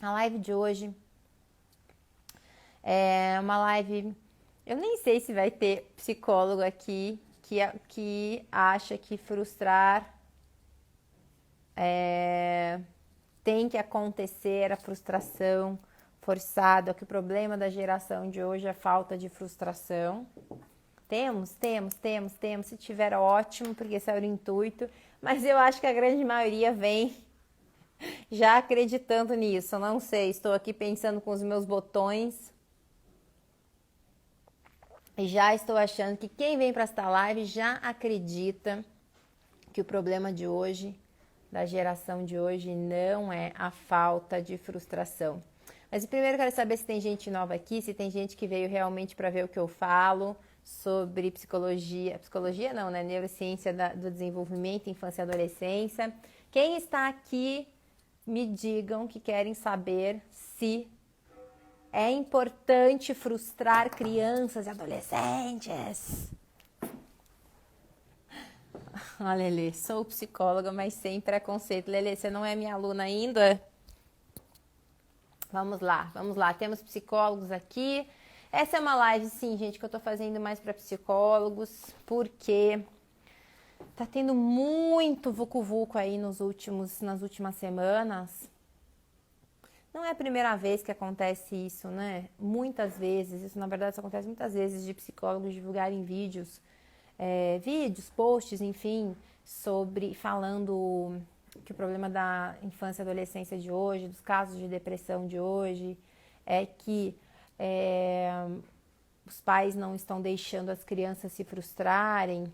A live de hoje é uma live... Eu nem sei se vai ter psicólogo aqui que acha que frustrar tem que acontecer a frustração forçada, que o problema da geração de hoje é falta de frustração. Temos. Se tiver, ótimo, porque esse é o intuito. Mas eu acho que a grande maioria vem já acreditando nisso. Eu não sei, estou aqui pensando com os meus botões. E já estou achando que quem vem para esta live já acredita que o problema de hoje, da geração de hoje, não é a falta de frustração. Mas primeiro eu quero saber se tem gente nova aqui, se tem gente que veio realmente para ver o que eu falo sobre psicologia. Psicologia não, né? Neurociência do desenvolvimento, infância e adolescência. Quem está aqui, me digam que querem saber se é importante frustrar crianças e adolescentes. Ah, Lelê, sou psicóloga, mas sem preconceito. Lelê, você não é minha aluna ainda? Vamos lá. Temos psicólogos aqui. Essa é uma live, sim, gente, que eu tô fazendo mais para psicólogos, porque tá tendo muito vucu-vucu aí nas últimas semanas. Não é a primeira vez que acontece isso, né? Muitas vezes, isso na verdade acontece muitas vezes, de psicólogos divulgarem vídeos, posts, enfim, falando que o problema da infância e adolescência de hoje, dos casos de depressão de hoje, é que os pais não estão deixando as crianças se frustrarem,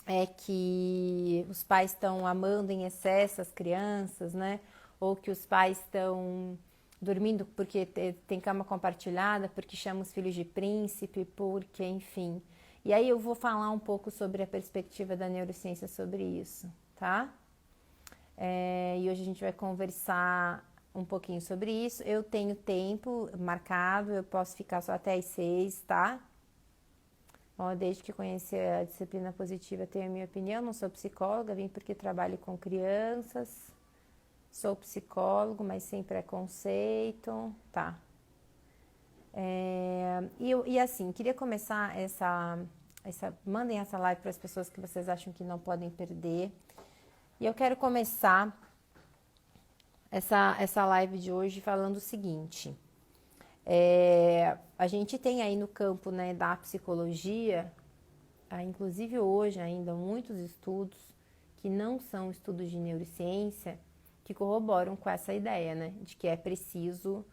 é que os pais estão amando em excesso as crianças, né? Ou que os pais estão dormindo porque tem cama compartilhada, porque chamam os filhos de príncipe, porque, enfim. E aí eu vou falar um pouco sobre a perspectiva da neurociência sobre isso, tá? E hoje a gente vai conversar um pouquinho sobre isso. Eu tenho tempo marcado, eu posso ficar só até às 6, tá? Desde que conheci a disciplina positiva, tenho a minha opinião. Não sou psicóloga, vim porque trabalho com crianças. Sou psicólogo, mas sem preconceito, tá? E assim, queria começar mandem essa live para as pessoas que vocês acham que não podem perder. E eu quero começar essa live de hoje falando o seguinte. A gente tem aí no campo, né, da psicologia, inclusive hoje ainda, muitos estudos que não são estudos de neurociência, que corroboram com essa ideia, né, de que é preciso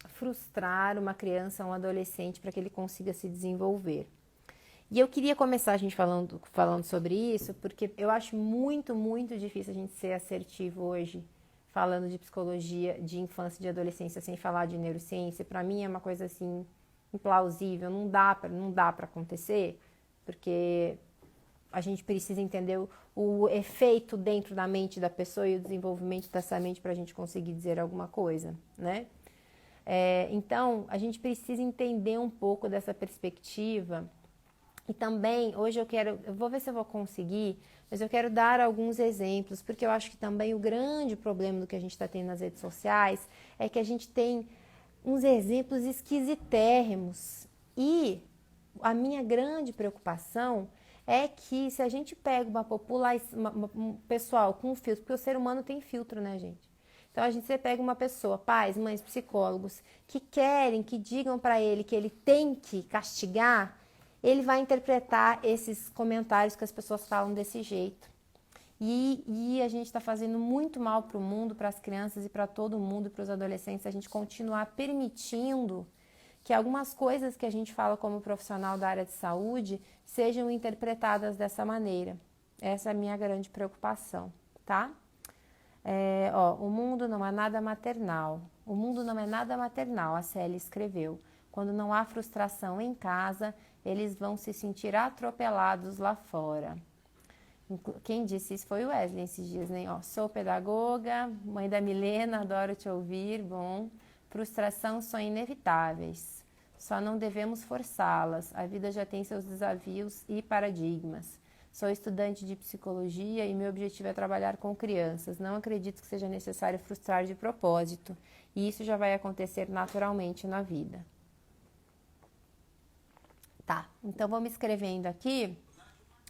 frustrar uma criança ou um adolescente para que ele consiga se desenvolver. E eu queria começar a gente falando sobre isso, porque eu acho muito, muito difícil a gente ser assertivo hoje, falando de psicologia, de infância e de adolescência, sem falar de neurociência. Para mim é uma coisa assim, implausível, não dá para acontecer, porque a gente precisa entender o efeito dentro da mente da pessoa e o desenvolvimento dessa mente para a gente conseguir dizer alguma coisa, né? Então, a gente precisa entender um pouco dessa perspectiva. E também, hoje eu vou ver se eu vou conseguir, mas eu quero dar alguns exemplos, porque eu acho que também o grande problema do que a gente está tendo nas redes sociais é que a gente tem uns exemplos esquisitérrimos. E a minha grande preocupação é que se a gente pega uma população, um pessoal com filtro, porque o ser humano tem filtro, né, gente? Então, você pega uma pessoa, pais, mães, psicólogos, que digam para ele que ele tem que castigar, ele vai interpretar esses comentários que as pessoas falam desse jeito. E a gente está fazendo muito mal para o mundo, para as crianças e para todo mundo, para os adolescentes, a gente continuar permitindo que algumas coisas que a gente fala como profissional da área de saúde sejam interpretadas dessa maneira. Essa é a minha grande preocupação, tá? O mundo não é nada maternal. O mundo não é nada maternal, a Célia escreveu. Quando não há frustração em casa, eles vão se sentir atropelados lá fora. Quem disse isso foi o Wesley esses dias, né? Sou pedagoga, mãe da Milena, adoro te ouvir. Bom, frustração são inevitáveis. Só não devemos forçá-las. A vida já tem seus desafios e paradigmas. Sou estudante de psicologia e meu objetivo é trabalhar com crianças. Não acredito que seja necessário frustrar de propósito. E isso já vai acontecer naturalmente na vida. Tá, então vamos escrevendo aqui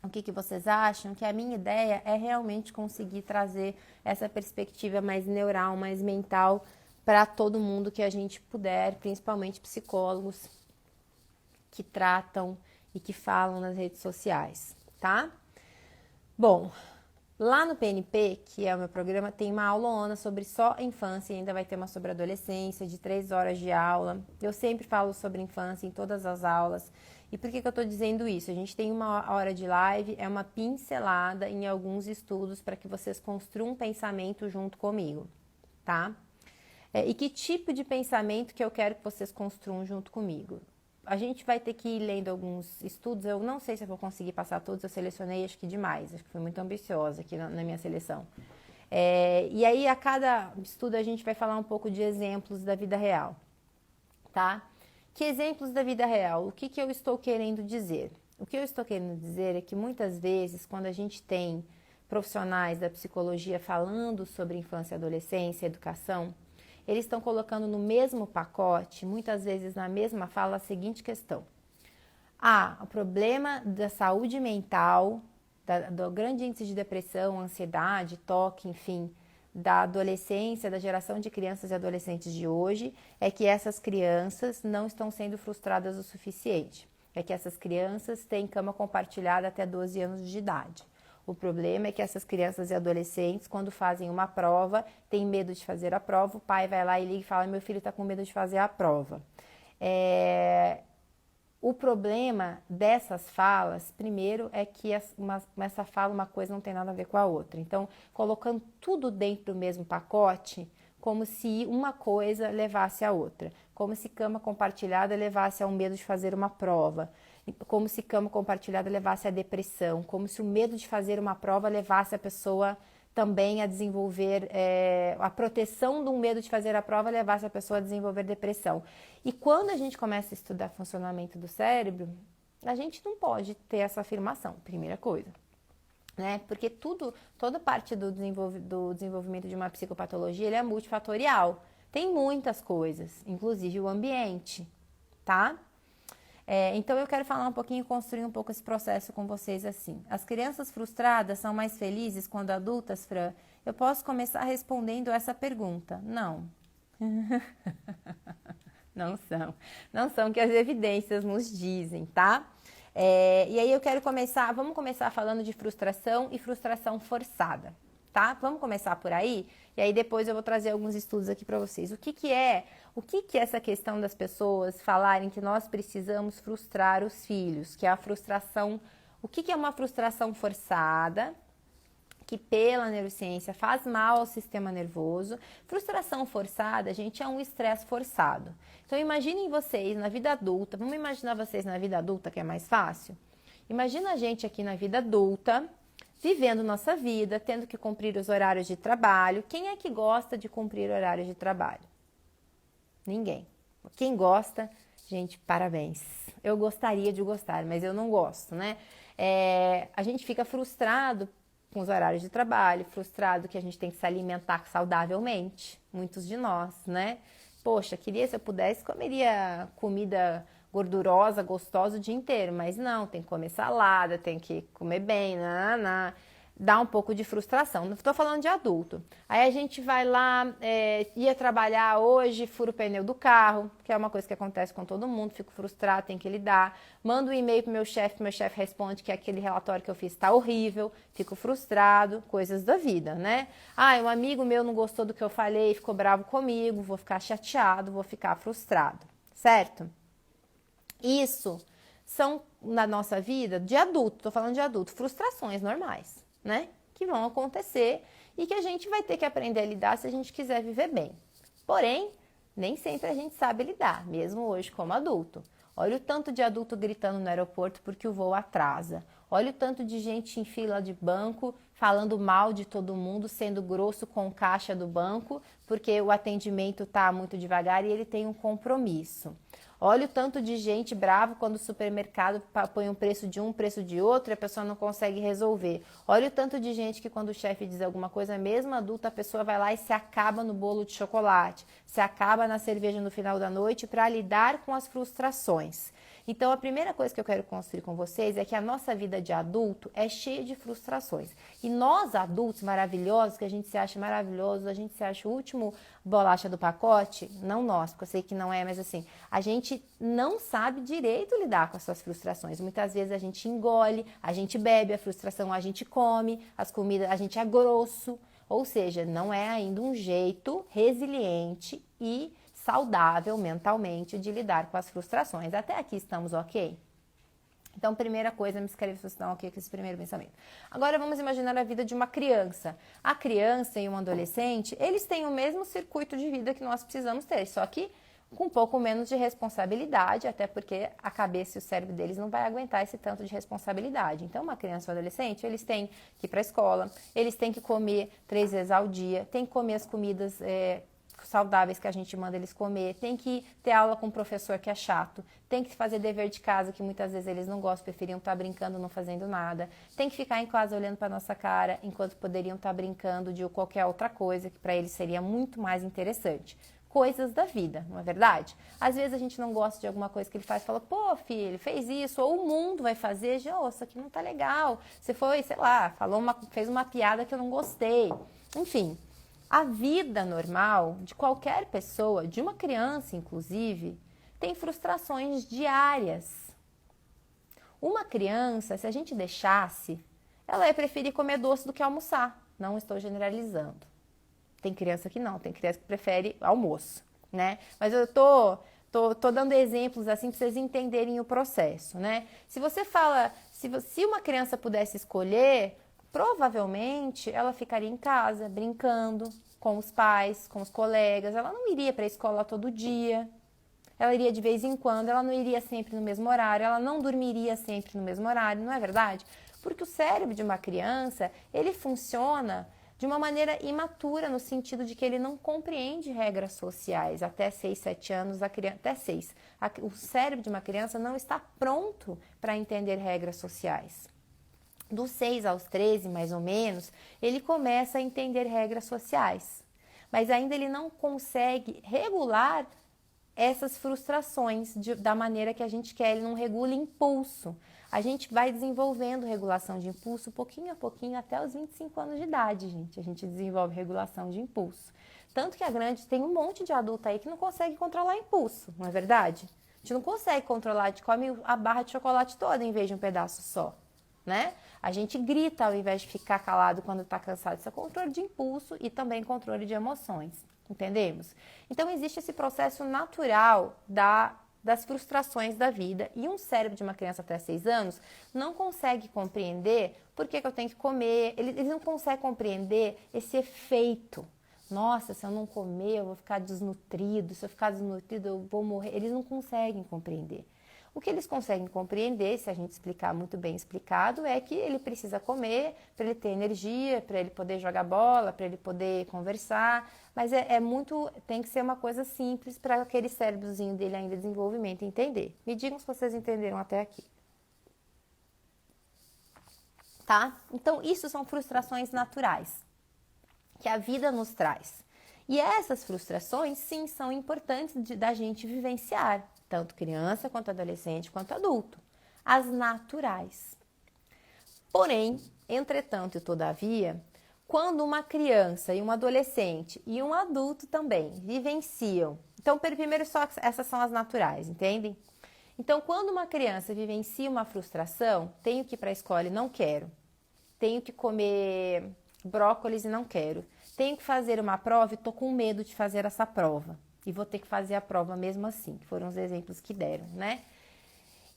o que vocês acham, que a minha ideia é realmente conseguir trazer essa perspectiva mais neural, mais mental para todo mundo que a gente puder, principalmente psicólogos que tratam e que falam nas redes sociais, tá? Bom, lá no PNP, que é o meu programa, tem uma aula sobre só infância e ainda vai ter uma sobre adolescência, de 3 horas de aula. Eu sempre falo sobre infância em todas as aulas. E por que eu estou dizendo isso? A gente tem 1 hora de live, é uma pincelada em alguns estudos para que vocês construam um pensamento junto comigo, tá? E que tipo de pensamento que eu quero que vocês construam junto comigo? A gente vai ter que ir lendo alguns estudos, eu não sei se eu vou conseguir passar todos, eu selecionei acho que demais, acho que fui muito ambiciosa aqui na minha seleção. E aí a cada estudo a gente vai falar um pouco de exemplos da vida real, tá? Que exemplos da vida real? O que eu estou querendo dizer? O que eu estou querendo dizer é que muitas vezes quando a gente tem profissionais da psicologia falando sobre infância e adolescência, educação, eles estão colocando no mesmo pacote, muitas vezes na mesma fala, a seguinte questão. O problema da saúde mental, do grande índice de depressão, ansiedade, toque, enfim, da adolescência, da geração de crianças e adolescentes de hoje, é que essas crianças não estão sendo frustradas o suficiente. É que essas crianças têm cama compartilhada até 12 anos de idade. O problema é que essas crianças e adolescentes, quando fazem uma prova, têm medo de fazer a prova, o pai vai lá e liga e fala, meu filho está com medo de fazer a prova. O problema dessas falas, primeiro, é que essa fala, uma coisa não tem nada a ver com a outra. Então, colocando tudo dentro do mesmo pacote, como se uma coisa levasse a outra. Como se cama compartilhada levasse a um medo de fazer uma prova. Como se cama compartilhada levasse a depressão, como se o medo de fazer uma prova levasse a pessoa também a desenvolver, a proteção do medo de fazer a prova levasse a pessoa a desenvolver depressão. E quando a gente começa a estudar funcionamento do cérebro, a gente não pode ter essa afirmação, primeira coisa, né? Porque toda parte do desenvolvimento de uma psicopatologia, ele é multifatorial. Tem muitas coisas, inclusive o ambiente, tá? Então eu quero falar um pouquinho, construir um pouco esse processo com vocês assim. As crianças frustradas são mais felizes quando adultas, Fran? Eu posso começar respondendo essa pergunta. Não. Não são. Não são que as evidências nos dizem, tá? E aí eu quero vamos começar falando de frustração e frustração forçada, tá? Vamos começar por aí? E aí depois eu vou trazer alguns estudos aqui para vocês. O que é essa questão das pessoas falarem que nós precisamos frustrar os filhos? Que é a frustração... O que é uma frustração forçada? Que pela neurociência faz mal ao sistema nervoso. Frustração forçada, gente, é um estresse forçado. Então imaginem vocês na vida adulta, vamos imaginar vocês na vida adulta que é mais fácil? Imagina a gente aqui na vida adulta, vivendo nossa vida, tendo que cumprir os horários de trabalho. Quem é que gosta de cumprir horários de trabalho? Ninguém. Quem gosta, gente, parabéns. Eu gostaria de gostar, mas eu não gosto, né? A gente fica frustrado com os horários de trabalho, frustrado que a gente tem que se alimentar saudavelmente, muitos de nós, né? Poxa, se eu pudesse, comeria comida gordurosa, gostosa o dia inteiro, mas não, tem que comer salada, tem que comer bem, dá um pouco de frustração. Não estou falando de adulto. Aí a gente vai lá, ia trabalhar hoje, fura o pneu do carro, que é uma coisa que acontece com todo mundo, fico frustrado, tem que lidar. Mando um e-mail pro meu chefe responde que aquele relatório que eu fiz está horrível, fico frustrado, coisas da vida, né? Um amigo meu não gostou do que eu falei, ficou bravo comigo, vou ficar chateado, vou ficar frustrado, certo? Isso são, na nossa vida, de adulto, estou falando de adulto, frustrações normais, né? Que vão acontecer e que a gente vai ter que aprender a lidar se a gente quiser viver bem. Porém, nem sempre a gente sabe lidar, mesmo hoje como adulto. Olha o tanto de adulto gritando no aeroporto porque o voo atrasa. Olha o tanto de gente em fila de banco falando mal de todo mundo, sendo grosso com o caixa do banco, porque o atendimento está muito devagar e ele tem um compromisso. Olha o tanto de gente bravo quando o supermercado põe um preço de um, preço de outro e a pessoa não consegue resolver. Olha o tanto de gente que quando o chefe diz alguma coisa, mesmo adulta, a pessoa vai lá e se acaba no bolo de chocolate, se acaba na cerveja no final da noite para lidar com as frustrações. Então, a primeira coisa que eu quero construir com vocês é que a nossa vida de adulto é cheia de frustrações. E nós, adultos maravilhosos, que a gente se acha maravilhoso, a gente se acha o último bolacha do pacote, não nós, porque eu sei que não é, mas assim, a gente não sabe direito lidar com as suas frustrações. Muitas vezes a gente engole, a gente bebe a frustração, a gente come, as comidas, a gente é grosso. Ou seja, não é ainda um jeito resiliente e saudável mentalmente de lidar com as frustrações. Até aqui estamos ok? Então, primeira coisa, me escreve se vocês estão ok com esse primeiro pensamento. Agora, vamos imaginar a vida de uma criança. A criança e um adolescente, eles têm o mesmo circuito de vida que nós precisamos ter, só que com um pouco menos de responsabilidade, até porque a cabeça e o cérebro deles não vai aguentar esse tanto de responsabilidade. Então, uma criança ou adolescente, eles têm que ir para a escola, eles têm que comer 3 vezes ao dia, têm que comer as comidas saudáveis que a gente manda eles comer, tem que ter aula com um professor que é chato, tem que fazer dever de casa que muitas vezes eles não gostam, preferiam estar brincando, não fazendo nada, tem que ficar em casa olhando para nossa cara, enquanto poderiam estar brincando de qualquer outra coisa que para eles seria muito mais interessante. Coisas da vida, não é verdade? Às vezes a gente não gosta de alguma coisa que ele faz e fala, pô, filho, ele fez isso, ou o mundo vai fazer, já, oh, isso aqui não tá legal, você foi, sei lá, fez uma piada que eu não gostei, enfim. A vida normal de qualquer pessoa, de uma criança inclusive, tem frustrações diárias. Uma criança, se a gente deixasse, ela ia preferir comer doce do que almoçar. Não estou generalizando. Tem criança que não, tem criança que prefere almoço, né? Mas eu tô dando exemplos assim para vocês entenderem o processo, né? Se você fala, se uma criança pudesse escolher, provavelmente ela ficaria em casa, brincando com os pais, com os colegas. Ela não iria para a escola todo dia. Ela iria de vez em quando, ela não iria sempre no mesmo horário, ela não dormiria sempre no mesmo horário, não é verdade? Porque o cérebro de uma criança, ele funciona de uma maneira imatura, no sentido de que ele não compreende regras sociais. Até 6, 7 anos, até 6. O cérebro de uma criança não está pronto para entender regras sociais. Dos 6 aos 13, mais ou menos, ele começa a entender regras sociais. Mas ainda ele não consegue regular essas frustrações da maneira que a gente quer, ele não regula impulso. A gente vai desenvolvendo regulação de impulso pouquinho a pouquinho até os 25 anos de idade, gente. A gente desenvolve regulação de impulso. Tanto que tem um monte de adulto aí que não consegue controlar impulso, não é verdade? A gente não consegue controlar, a gente come a barra de chocolate toda em vez de um pedaço só, né? A gente grita ao invés de ficar calado quando está cansado. Isso é controle de impulso e também controle de emoções, entendemos? Então, existe esse processo natural das frustrações da vida e um cérebro de uma criança até 6 anos não consegue compreender por que eu tenho que comer, ele não consegue compreender esse efeito. Nossa, se eu não comer, eu vou ficar desnutrido, se eu ficar desnutrido, eu vou morrer. Eles não conseguem compreender. O que eles conseguem compreender, se a gente explicar muito bem explicado, é que ele precisa comer para ele ter energia, para ele poder jogar bola, para ele poder conversar, mas tem que ser uma coisa simples para aquele cérebrozinho dele ainda em desenvolvimento entender. Me digam se vocês entenderam até aqui. Tá? Então, isso são frustrações naturais que a vida nos traz. E essas frustrações, sim, são importantes da gente vivenciar. Tanto criança, quanto adolescente, quanto adulto. As naturais. Porém, entretanto e todavia, quando uma criança e um adolescente e um adulto também vivenciam... Então, primeiro só essas são as naturais, entendem? Então, quando uma criança vivencia uma frustração, tenho que ir para a escola e não quero. Tenho que comer brócolis e não quero. Tenho que fazer uma prova e estou com medo de fazer essa prova. E vou ter que fazer a prova mesmo assim, que foram os exemplos que deram, né?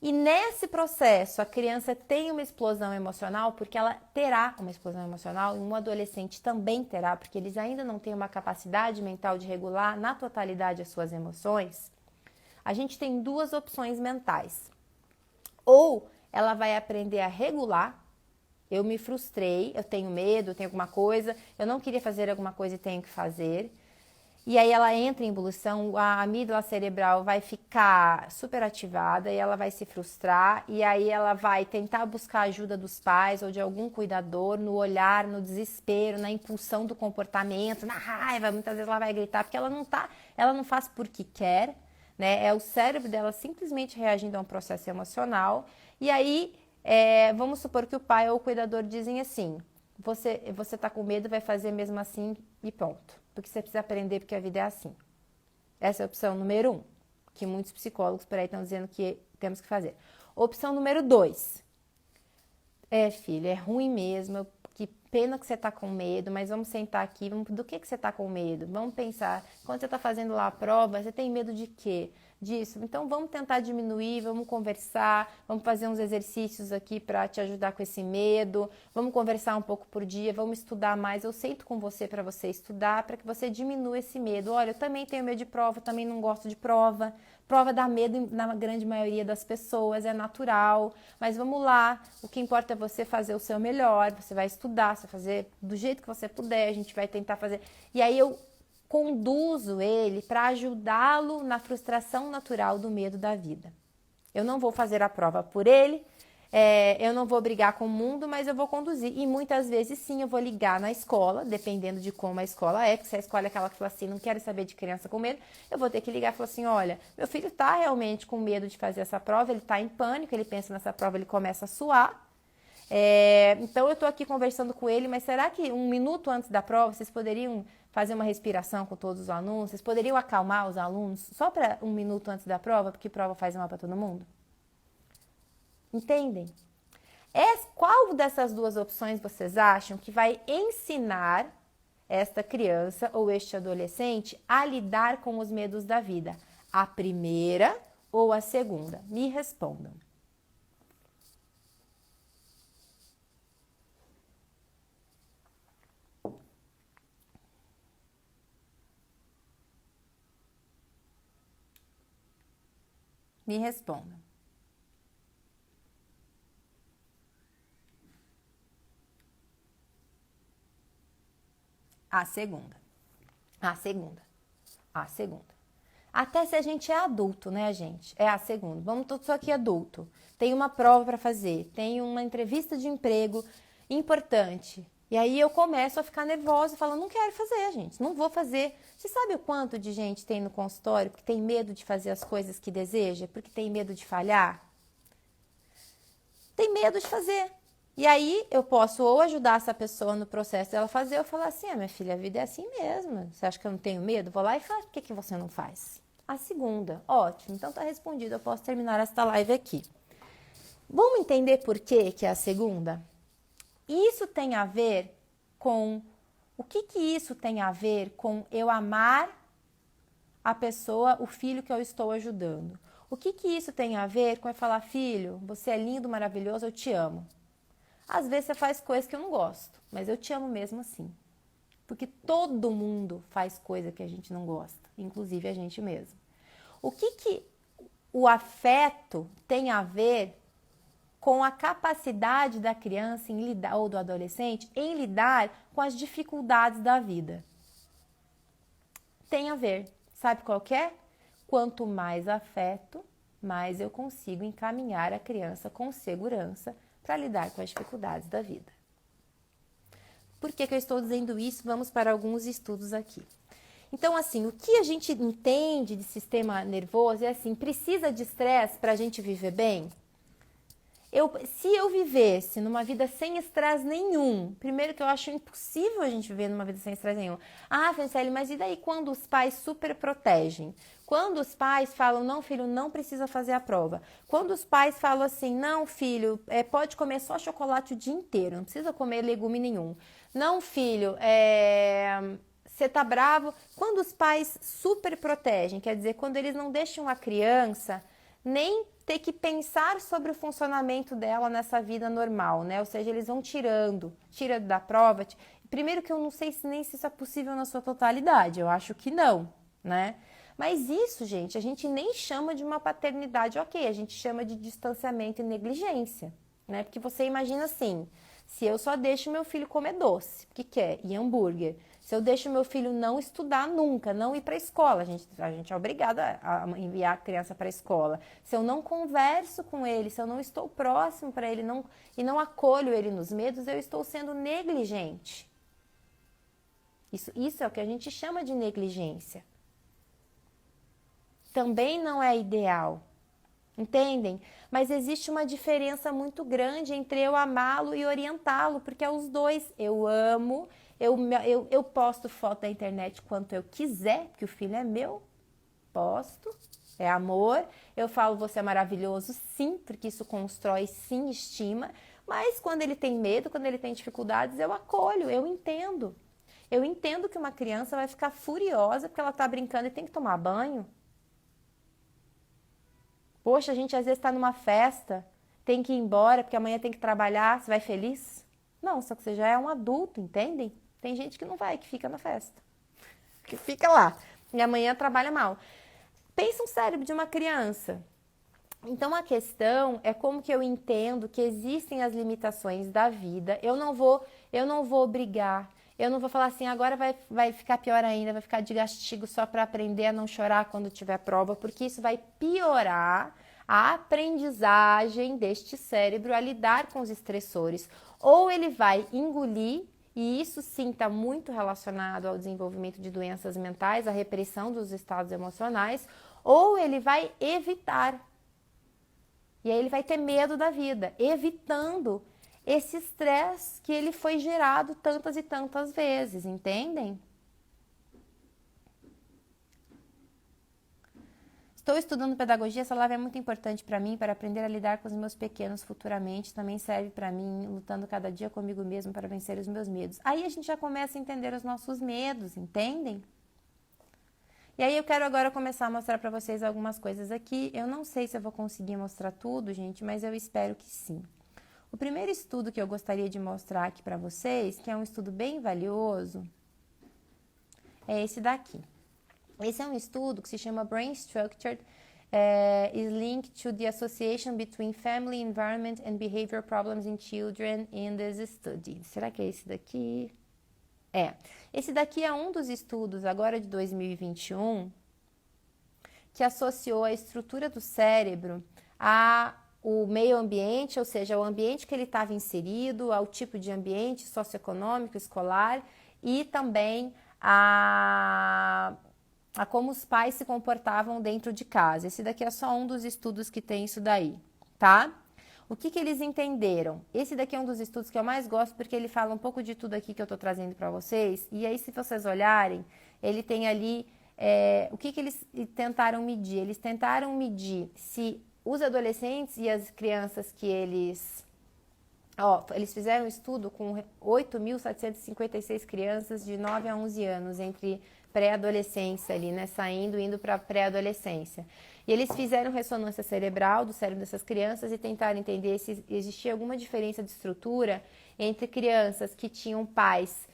E nesse processo, a criança tem uma explosão emocional, porque ela terá uma explosão emocional, e um adolescente também terá, porque eles ainda não têm uma capacidade mental de regular na totalidade as suas emoções. A gente tem 2 opções mentais. Ou ela vai aprender a regular, eu me frustrei, eu tenho medo, eu tenho alguma coisa, eu não queria fazer alguma coisa e tenho que fazer. E aí ela entra em ebulição, a amígdala cerebral vai ficar superativada e ela vai se frustrar, e aí ela vai tentar buscar ajuda dos pais ou de algum cuidador no olhar, no desespero, na impulsão do comportamento, na raiva. Muitas vezes ela vai gritar porque ela não faz porque quer, né? É o cérebro dela simplesmente reagindo a um processo emocional. E aí, vamos supor que o pai ou o cuidador dizem assim: você tá com medo, vai fazer mesmo assim e ponto. Porque você precisa aprender, porque a vida é assim. Essa é a opção número 1, que muitos psicólogos por aí estão dizendo que temos que fazer. Opção número 2. Filho, é ruim mesmo, que pena que você tá com medo, mas vamos sentar aqui, do que você tá com medo? Vamos pensar, quando você tá fazendo lá a prova, você tem medo de quê? Disso. Então vamos tentar diminuir, vamos conversar, vamos fazer uns exercícios aqui para te ajudar com esse medo, vamos conversar um pouco por dia, vamos estudar mais. Eu sento com você para você estudar, para que você diminua esse medo. Olha, eu também tenho medo de prova, também não gosto de prova. Prova dá medo na grande maioria das pessoas, é natural, mas vamos lá, o que importa é você fazer o seu melhor, você vai estudar, você vai fazer do jeito que você puder, a gente vai tentar fazer. E aí eu conduzo ele para ajudá-lo na frustração natural do medo da vida. Eu não vou fazer a prova por ele, eu não vou brigar com o mundo, mas eu vou conduzir. E muitas vezes sim, eu vou ligar na escola, dependendo de como a escola é, porque se a escola é aquela que fala assim, não quero saber de criança com medo, eu vou ter que ligar e falar assim, olha, meu filho está realmente com medo de fazer essa prova, ele está em pânico, ele pensa nessa prova, ele começa a suar. Então eu estou aqui conversando com ele, mas será que um minuto antes da prova vocês poderiam fazer uma respiração com todos os alunos? Vocês poderiam acalmar os alunos só para um minuto antes da prova, porque prova faz mal para todo mundo? Entendem? Qual dessas duas opções vocês acham que vai ensinar esta criança ou este adolescente a lidar com os medos da vida? A primeira ou a segunda? Me respondam. Me respondam. A segunda. A segunda. A segunda. Até se a gente é adulto, né, gente? É a segunda. Vamos todos aqui adulto. Tem uma prova para fazer, tem uma entrevista de emprego importante. E aí eu começo a ficar nervosa e falo, não quero fazer, gente, não vou fazer. Você sabe o quanto de gente tem no consultório que tem medo de fazer as coisas que deseja, porque tem medo de falhar? Tem medo de fazer. E aí eu posso ou ajudar essa pessoa no processo dela fazer, ou falar assim, minha filha, a vida é assim mesmo. Você acha que eu não tenho medo? Vou lá e faço. Por que você não faz? A segunda. Ótimo, então tá respondido. Eu posso terminar esta live aqui. Vamos entender por que é a segunda? Isso tem a ver com... O que isso tem a ver com eu amar a pessoa, o filho que eu estou ajudando? O que isso tem a ver com eu falar, filho, você é lindo, maravilhoso, eu te amo. Às vezes você faz coisas que eu não gosto, mas eu te amo mesmo assim. Porque todo mundo faz coisa que a gente não gosta, inclusive a gente mesmo. O que o afeto tem a ver com a capacidade da criança em lidar, ou do adolescente em lidar com as dificuldades da vida? Tem a ver. Sabe qual que é? Quanto mais afeto, mais eu consigo encaminhar a criança com segurança para lidar com as dificuldades da vida. Por que eu estou dizendo isso? Vamos para alguns estudos aqui. Então, assim, o que a gente entende de sistema nervoso é assim, precisa de estresse para a gente viver bem? Se eu vivesse numa vida sem estresse nenhum, primeiro que eu acho impossível a gente viver numa vida sem estresse nenhum. Ah, Franciele, mas e daí quando os pais super protegem? Quando os pais falam, não, filho, não precisa fazer a prova. Quando os pais falam assim, não, filho, pode comer só chocolate o dia inteiro, não precisa comer legume nenhum. Não, filho, você tá bravo. Quando os pais super protegem, quer dizer, quando eles não deixam a criança nem ter que pensar sobre o funcionamento dela nessa vida normal, né? Ou seja, eles vão tira da prova. Primeiro que eu não sei nem se isso é possível na sua totalidade, eu acho que não, né? Mas isso, gente, a gente nem chama de uma paternidade ok, a gente chama de distanciamento e negligência, né? Porque você imagina assim, se eu só deixo meu filho comer doce, o que quer? E hambúrguer. Se eu deixo meu filho não estudar nunca, não ir para a escola, a gente é obrigada a enviar a criança para a escola. Se eu não converso com ele, se eu não estou próximo para ele e não acolho ele nos medos, eu estou sendo negligente. Isso é o que a gente chama de negligência. Também não é ideal. Entendem? Mas existe uma diferença muito grande entre eu amá-lo e orientá-lo, porque é os dois. Eu amo, eu posto foto na internet quanto eu quiser, porque o filho é meu, posto, é amor. Eu falo, você é maravilhoso, sim, porque isso constrói, sim, estima. Mas quando ele tem medo, quando ele tem dificuldades, eu acolho, eu entendo. Eu entendo que uma criança vai ficar furiosa porque ela está brincando e tem que tomar banho. Poxa, a gente às vezes está numa festa, tem que ir embora porque amanhã tem que trabalhar, você vai feliz? Não, só que você já é um adulto, entendem? Tem gente que não vai, que fica na festa, que fica lá e amanhã trabalha mal. Pensa um cérebro de uma criança. Então a questão é como que eu entendo que existem as limitações da vida. Eu não vou obrigar. Eu não vou falar assim, agora vai ficar pior ainda, vai ficar de castigo só para aprender a não chorar quando tiver prova, porque isso vai piorar a aprendizagem deste cérebro a lidar com os estressores. Ou ele vai engolir, e isso sim está muito relacionado ao desenvolvimento de doenças mentais, a repressão dos estados emocionais, ou ele vai evitar. E aí ele vai ter medo da vida, evitando esse estresse que ele foi gerado tantas e tantas vezes, entendem? Estou estudando pedagogia, essa palavra é muito importante para mim, para aprender a lidar com os meus pequenos futuramente, também serve para mim, lutando cada dia comigo mesmo para vencer os meus medos. Aí a gente já começa a entender os nossos medos, entendem? E aí eu quero agora começar a mostrar para vocês algumas coisas aqui. Eu não sei se eu vou conseguir mostrar tudo, gente, mas eu espero que sim. O primeiro estudo que eu gostaria de mostrar aqui para vocês, que é um estudo bem valioso, é esse daqui. Esse é um estudo que se chama Brain Structure is linked to the association between family environment and behavior problems in children in this study. Será que é esse daqui? Esse daqui é um dos estudos agora de 2021 que associou a estrutura do cérebro o meio ambiente, ou seja, o ambiente que ele estava inserido, ao tipo de ambiente socioeconômico, escolar e também a como os pais se comportavam dentro de casa. Esse daqui é só um dos estudos que tem isso daí, tá? O que eles entenderam? Esse daqui é um dos estudos que eu mais gosto porque ele fala um pouco de tudo aqui que eu estou trazendo para vocês. E aí, se vocês olharem, ele tem ali o que eles tentaram medir. Eles tentaram medir se os adolescentes e as crianças que eles fizeram um estudo com 8.756 crianças de 9 a 11 anos, entre pré-adolescência ali, né, indo para pré-adolescência. E eles fizeram ressonância cerebral do cérebro dessas crianças e tentaram entender se existia alguma diferença de estrutura entre crianças que tinham pais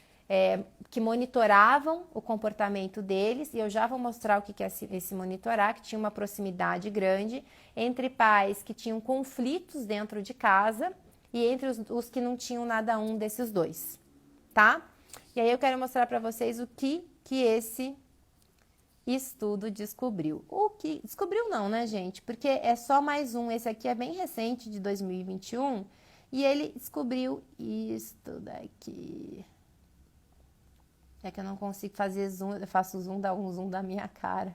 que monitoravam o comportamento deles, e eu já vou mostrar o que é esse monitorar, que tinha uma proximidade grande, entre pais que tinham conflitos dentro de casa e entre os que não tinham nada um desses dois, tá? E aí eu quero mostrar para vocês o que esse estudo descobriu. O que descobriu não, né, gente? Porque é só mais um, esse aqui é bem recente, de 2021, e ele descobriu isto daqui. É que eu não consigo fazer zoom, eu faço zoom, dá um zoom da minha cara.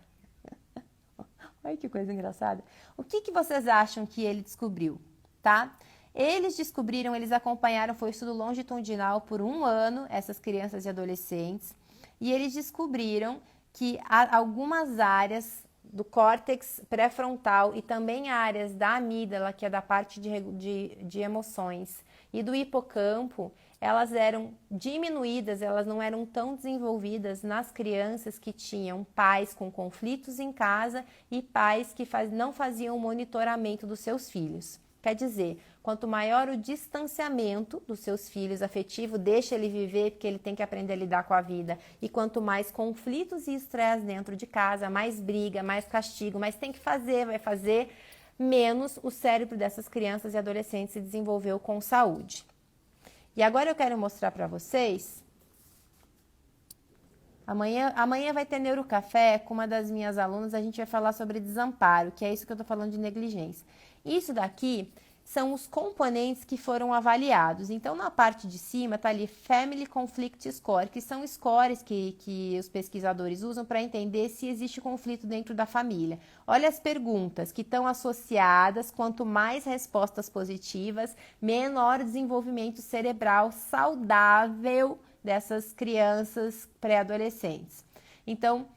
Olha que coisa engraçada. O que vocês acham que ele descobriu, tá? Eles acompanharam, foi um estudo longitudinal por 1 ano, essas crianças e adolescentes, e eles descobriram que há algumas áreas do córtex pré-frontal e também áreas da amígdala, que é da parte de emoções, e do hipocampo, elas eram diminuídas, elas não eram tão desenvolvidas nas crianças que tinham pais com conflitos em casa e pais que não faziam monitoramento dos seus filhos. Quer dizer, quanto maior o distanciamento dos seus filhos afetivo, deixa ele viver porque ele tem que aprender a lidar com a vida. E quanto mais conflitos e estresse dentro de casa, mais briga, mais castigo, mais tem que fazer, vai fazer, menos o cérebro dessas crianças e adolescentes se desenvolveu com saúde. E agora eu quero mostrar para vocês Amanhã vai ter Neurocafé com uma das minhas alunas, a gente vai falar sobre desamparo, que é isso que eu tô falando de negligência. Isso daqui são os componentes que foram avaliados. Então, na parte de cima tá ali Family Conflict Score, que são scores que os pesquisadores usam para entender se existe conflito dentro da família. Olha as perguntas que estão associadas, quanto mais respostas positivas, menor desenvolvimento cerebral saudável dessas crianças pré-adolescentes. Então,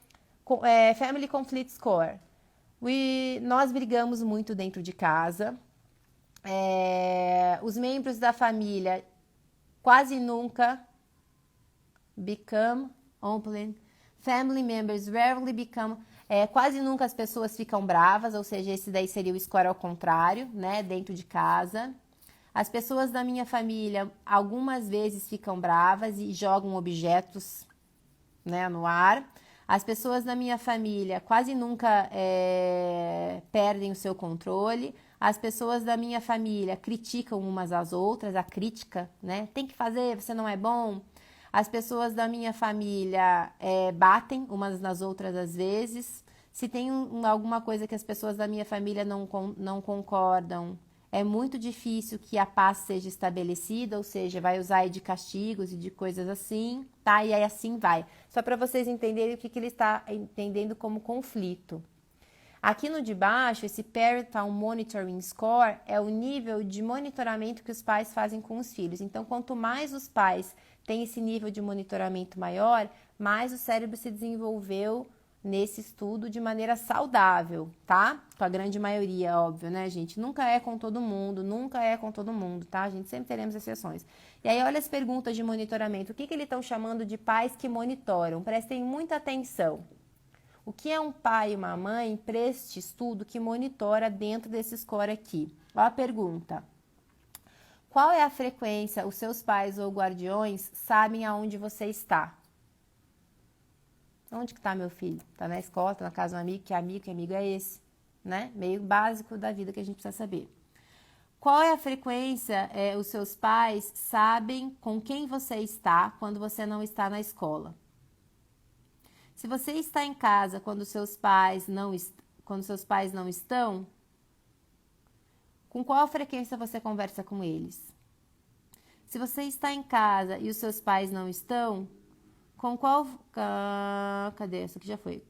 Family Conflict Score. Nós brigamos muito dentro de casa. Os membros da família quase nunca become open. Family members rarely become. Quase nunca as pessoas ficam bravas, ou seja, esse daí seria o score ao contrário, né? Dentro de casa. As pessoas da minha família algumas vezes ficam bravas e jogam objetos, né, no ar. As pessoas da minha família quase nunca perdem o seu controle. As pessoas da minha família criticam umas às outras, a crítica, né? Tem que fazer, você não é bom. As pessoas da minha família batem umas nas outras às vezes. Se tem alguma coisa que as pessoas da minha família não concordam, é muito difícil que a paz seja estabelecida, ou seja, vai usar aí de castigos e de coisas assim, tá? E aí assim vai. Só para vocês entenderem o que ele está entendendo como conflito. Aqui no de baixo, esse Parental Monitoring Score é o nível de monitoramento que os pais fazem com os filhos. Então, quanto mais os pais têm esse nível de monitoramento maior, mais o cérebro se desenvolveu nesse estudo de maneira saudável, tá? Com a grande maioria, óbvio, né, gente? Nunca é com todo mundo, tá? A gente sempre teremos exceções. E aí, olha as perguntas de monitoramento. O que eles estão chamando de pais que monitoram? Prestem muita atenção. O que é um pai e uma mãe para este estudo que monitora dentro desse score aqui? Olha a pergunta. Qual é a frequência os seus pais ou guardiões sabem aonde você está? Onde que tá meu filho? Tá na escola, tá na casa do amigo, que amigo é esse, né? Meio básico da vida que a gente precisa saber. Qual é a frequência os seus pais sabem com quem você está quando você não está na escola? Se você está em casa quando seus pais não estão, com qual frequência você conversa com eles? Se você está em casa e os seus pais não estão, com qual... cadê? Essa aqui já foi.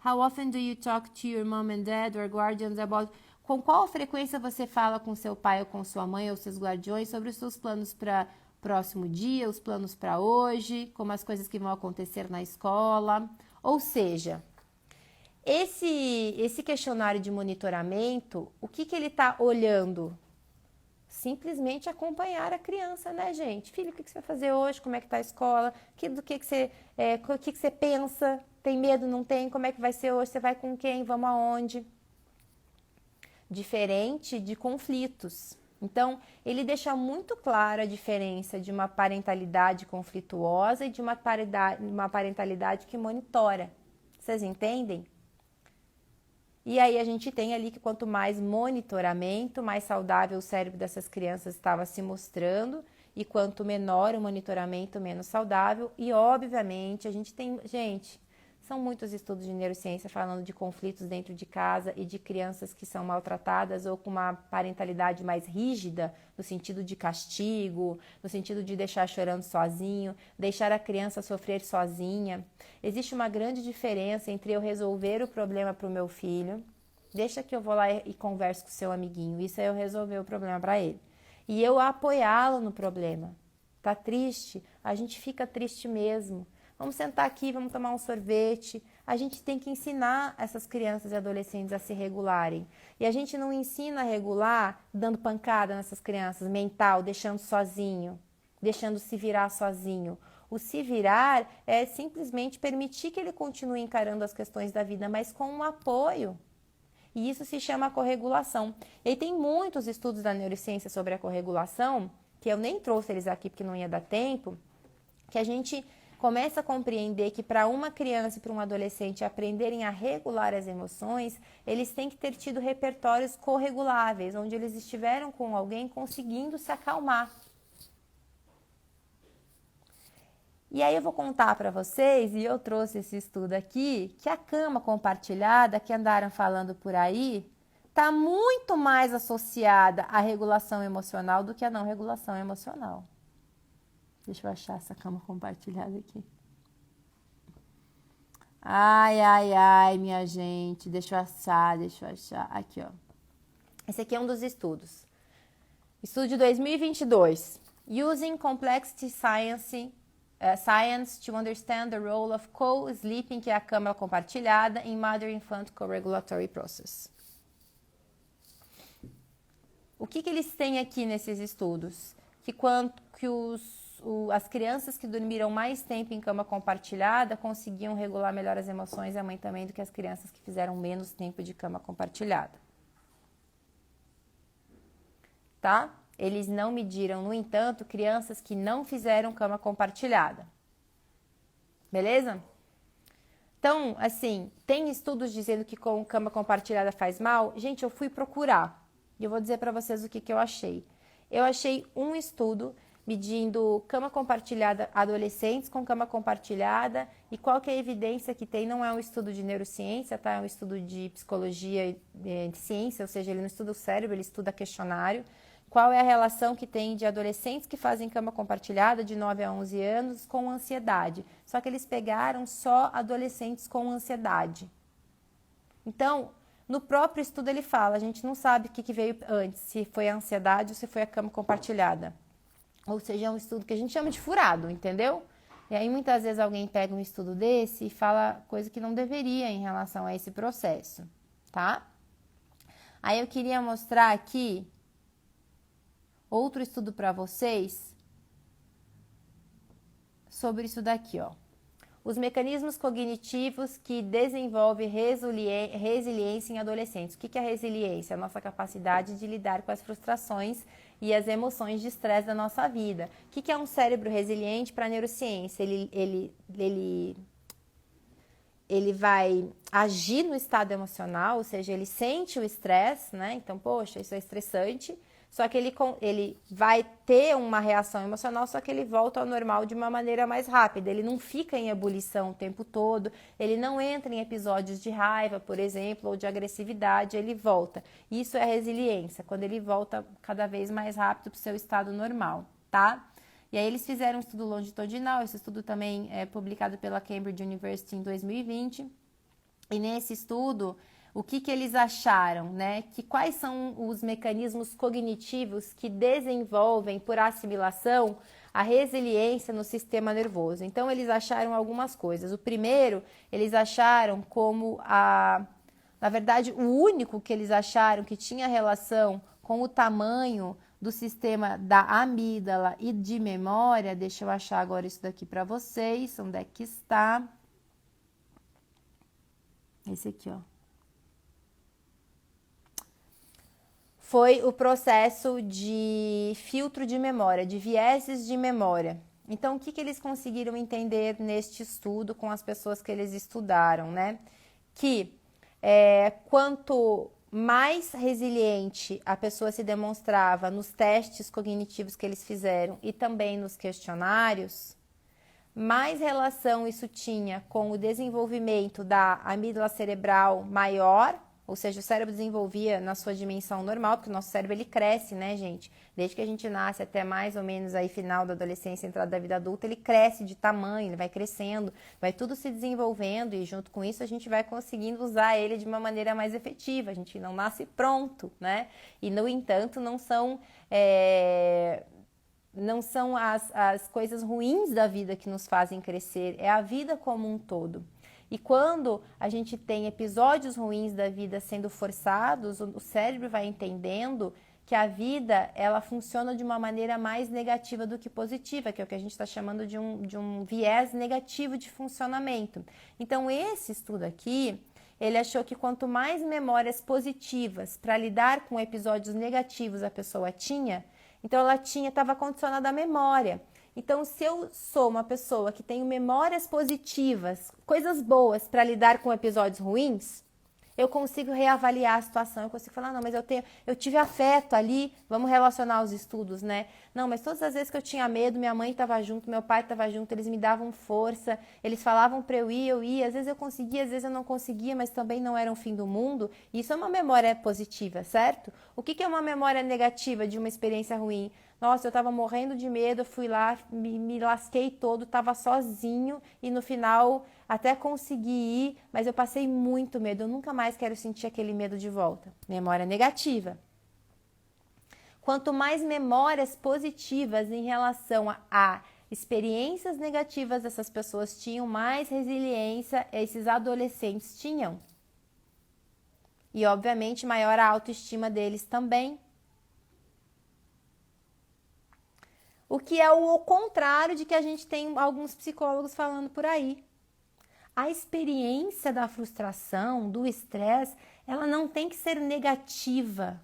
How often do you talk to your mom and dad or guardians about... Com qual frequência você fala com seu pai ou com sua mãe ou seus guardiões sobre os seus planos para próximo dia, os planos para hoje, como as coisas que vão acontecer na escola? Ou seja, esse questionário de monitoramento, o que ele está olhando? Simplesmente acompanhar a criança, né, gente? Filho, o que você vai fazer hoje? Como é que tá a escola? O que você pensa? Tem medo? Não tem? Como é que vai ser hoje? Você vai com quem? Vamos aonde? Diferente de conflitos. Então, ele deixa muito clara a diferença de uma parentalidade conflituosa e de uma parentalidade que monitora. Vocês entendem? E aí a gente tem ali que quanto mais monitoramento, mais saudável o cérebro dessas crianças estava se mostrando, e quanto menor o monitoramento, menos saudável. E obviamente a gente tem, são muitos estudos de neurociência falando de conflitos dentro de casa e de crianças que são maltratadas ou com uma parentalidade mais rígida, no sentido de castigo, no sentido de deixar chorando sozinho, deixar a criança sofrer sozinha. Existe uma grande diferença entre eu resolver o problema para o meu filho, deixa que eu vou lá e converso com o seu amiguinho, isso é eu resolver o problema para ele, e eu apoiá-lo no problema. Tá triste? A gente fica triste mesmo. Vamos sentar aqui, vamos tomar um sorvete. A gente tem que ensinar essas crianças e adolescentes a se regularem. E a gente não ensina a regular dando pancada nessas crianças, mental, deixando sozinho, deixando se virar sozinho. O se virar é simplesmente permitir que ele continue encarando as questões da vida, mas com um apoio. E isso se chama corregulação. E tem muitos estudos da neurociência sobre a corregulação, que eu nem trouxe eles aqui porque não ia dar tempo, que a gente começa a compreender que para uma criança e para um adolescente aprenderem a regular as emoções, eles têm que ter tido repertórios correguláveis, onde eles estiveram com alguém conseguindo se acalmar. E aí eu vou contar para vocês, e eu trouxe esse estudo aqui, que a cama compartilhada, que andaram falando por aí, está muito mais associada à regulação emocional do que à não regulação emocional. Deixa eu achar essa cama compartilhada aqui. Ai, ai, ai, minha gente. Deixa eu achar. Aqui, ó. Esse aqui é um dos estudos. Estudo de 2022. Using Complexity Science to Understand the Role of Co-Sleeping, que é a cama compartilhada, in Mother-Infant Co-Regulatory Process. O que eles têm aqui nesses estudos? Que as crianças que dormiram mais tempo em cama compartilhada conseguiam regular melhor as emoções e a mãe também do que as crianças que fizeram menos tempo de cama compartilhada. Tá? Eles não mediram, no entanto, crianças que não fizeram cama compartilhada. Beleza? Então, assim, tem estudos dizendo que com cama compartilhada faz mal? Gente, eu fui procurar e eu vou dizer para vocês o que eu achei. Eu achei um estudo medindo cama compartilhada, adolescentes com cama compartilhada, e qual que é a evidência que tem. Não é um estudo de neurociência, tá? É um estudo de psicologia e de ciência, ou seja, ele não estuda o cérebro, ele estuda questionário. Qual é a relação que tem de adolescentes que fazem cama compartilhada de 9 a 11 anos com ansiedade? Só que eles pegaram só adolescentes com ansiedade. Então, no próprio estudo ele fala, a gente não sabe o que veio antes, se foi a ansiedade ou se foi a cama compartilhada. Ou seja, é um estudo que a gente chama de furado, entendeu? E aí muitas vezes alguém pega um estudo desse e fala coisa que não deveria em relação a esse processo, tá? Aí eu queria mostrar aqui outro estudo para vocês sobre isso daqui, ó. Os mecanismos cognitivos que desenvolvem resiliência em adolescentes. O que é a resiliência? A nossa capacidade de lidar com as frustrações e as emoções de estresse da nossa vida. O que é um cérebro resiliente para a neurociência? Ele vai agir no estado emocional, ou seja, ele sente o estresse, né? Então, poxa, isso é estressante. Só que ele vai ter uma reação emocional, só que ele volta ao normal de uma maneira mais rápida. Ele não fica em ebulição o tempo todo, ele não entra em episódios de raiva, por exemplo, ou de agressividade, ele volta. Isso é resiliência, quando ele volta cada vez mais rápido para o seu estado normal, tá? E aí eles fizeram um estudo longitudinal, esse estudo também é publicado pela Cambridge University em 2020. E nesse estudo, o que eles acharam, né? Quais são os mecanismos cognitivos que desenvolvem, por assimilação, a resiliência no sistema nervoso. Então, eles acharam algumas coisas. O primeiro, eles acharam como na verdade, o único que eles acharam que tinha relação com o tamanho do sistema da amígdala e de memória. Deixa eu achar agora isso daqui para vocês. Onde é que está? Esse aqui, ó. Foi o processo de filtro de memória, de vieses de memória. Então, o que eles conseguiram entender neste estudo com as pessoas que eles estudaram, né? Que quanto mais resiliente a pessoa se demonstrava nos testes cognitivos que eles fizeram e também nos questionários, mais relação isso tinha com o desenvolvimento da amígdala cerebral maior, ou seja, o cérebro desenvolvia na sua dimensão normal, porque o nosso cérebro ele cresce, né, gente? Desde que a gente nasce até mais ou menos aí final da adolescência, entrada da vida adulta, ele cresce de tamanho, ele vai crescendo, vai tudo se desenvolvendo e junto com isso a gente vai conseguindo usar ele de uma maneira mais efetiva. A gente não nasce pronto, né? E, no entanto, não são as coisas ruins da vida que nos fazem crescer, é a vida como um todo. E quando a gente tem episódios ruins da vida sendo forçados, o cérebro vai entendendo que a vida ela funciona de uma maneira mais negativa do que positiva, que é o que a gente está chamando de um viés negativo de funcionamento. Então, esse estudo aqui, ele achou que quanto mais memórias positivas para lidar com episódios negativos a pessoa tinha, então ela estava condicionada à memória. Então, se eu sou uma pessoa que tem memórias positivas, coisas boas para lidar com episódios ruins, Eu consigo reavaliar a situação, eu consigo falar, não, mas eu tive afeto ali, vamos relacionar os estudos, né? Não, mas todas as vezes que eu tinha medo, minha mãe estava junto, meu pai estava junto, eles me davam força, eles falavam para eu ia, às vezes eu conseguia, às vezes eu não conseguia, mas também não era o fim do mundo. Isso é uma memória positiva, certo? O que é uma memória negativa de uma experiência ruim? Nossa, eu estava morrendo de medo, eu fui lá, me lasquei todo, estava sozinho e no final até consegui ir, mas eu passei muito medo, eu nunca mais quero sentir aquele medo de volta. Memória negativa. Quanto mais memórias positivas em relação a experiências negativas essas pessoas tinham, mais resiliência esses adolescentes tinham. E, obviamente, maior a autoestima deles também. O que é o contrário de que a gente tem alguns psicólogos falando por aí. A experiência da frustração, do estresse, ela não tem que ser negativa.